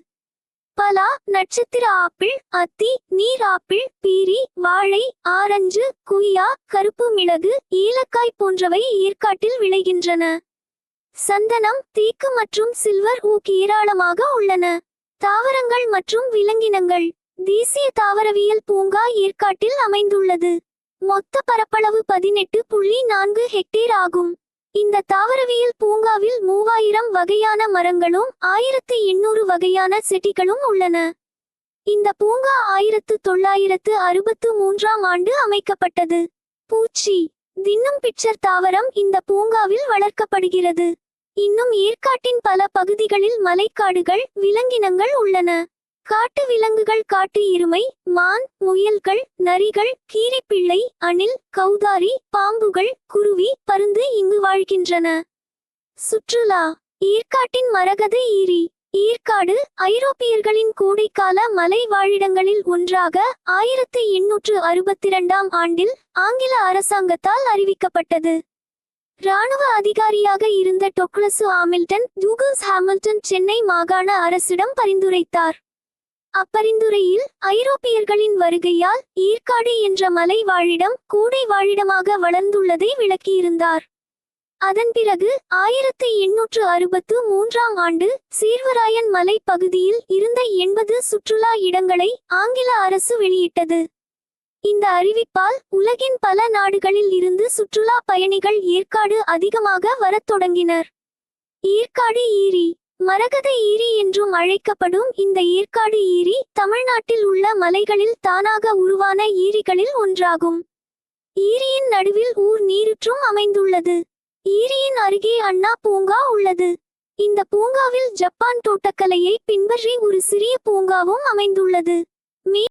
பலா, நட்சத்திர ஆப்பிள், அத்தி, நீர் ஆப்பிள், பீரி, வாழை, ஆரஞ்சு, குய்யா, கருப்பு மிளகு, ஏலக்காய் போன்றவை ஏற்காட்டில் விளைகின்றன. சந்தனம், தேக்கு மற்றும் சில்வர் ஓக் ஏராளமாக உள்ளன. தாவரங்கள் மற்றும் விலங்கினங்கள்: தேசிய தாவரவியல் பூங்கா ஏற்காட்டில் அமைந்துள்ளது. மொத்த பரப்பளவு 18.4 ஹெக்டேர் ஆகும். இந்த தாவரவியல் பூங்காவில் 3000 வகையான மரங்களும் 1800 வகையான செடிகளும் உள்ளன. இந்த பூங்கா 1963ஆம் ஆண்டு அமைக்கப்பட்டது. பூச்சி தின்னும் பிக்சர் தாவரம் இந்த பூங்காவில் வளர்க்கப்படுகிறது. இன்னும் ஏற்காட்டின் பல பகுதிகளில் மலைக்காடுகள், விலங்கினங்கள் உள்ளன. காட்டு விலங்குகள் காட்டு எருமை, மான், முயல்கள், நரிகள், கீரிப்பிள்ளை, அணில், கௌதாரி, பாம்புகள், குருவி, பருந்து இங்கு வாழ்கின்றன. சுற்றுலா: ஏற்காட்டின் மரகத ஏரி. ஏற்காடு ஐரோப்பியர்களின் கோடைக்கால மலை வாழிடங்களில் ஒன்றாக 1862ஆம் ஆண்டில் ஆங்கில அரசாங்கத்தால் அறிவிக்கப்பட்டது. இராணுவ அதிகாரியாக இருந்த டொக்ளசு ஹாமில்டன் டூகஸ் ஹாமில்டன் சென்னை மாகாண அரசிடம் பரிந்துரைத்தார். அப்பரிந்துரையில் ஐரோப்பியர்களின் வருகையால் ஏற்காடு என்ற மலை வாழிடம் கோடை வாழிடமாக வளர்ந்துள்ளதை விளக்கியிருந்தார். அதன் பிறகு 1863ஆம் ஆண்டு சீர்வராயன் மலை பகுதியில் இருந்த 80 சுற்றுலா இடங்களை ஆங்கில அரசு வெளியிட்டது. இந்த அறிவிப்பால் உலகின் பல நாடுகளில் இருந்து சுற்றுலா பயணிகள் ஏற்காடு அதிகமாக வரத் தொடங்கினர். ஏற்காடு ஈரி, மரகத ஈரி என்றும் அழைக்கப்படும் இந்த ஏற்காடு ஈரி தமிழ்நாட்டில் உள்ள மலைகளில் தானாக உருவான ஈரிகளில் ஒன்றாகும். ஈரியின் நடுவில் ஊர் நீருற்றும் அமைந்துள்ளது. ஈரியின் அருகே அண்ணா பூங்கா உள்ளது. இந்த பூங்காவில் ஜப்பான் தோட்டக்கலையை பின்பற்றி ஒரு சிறிய பூங்காவும் அமைந்துள்ளது.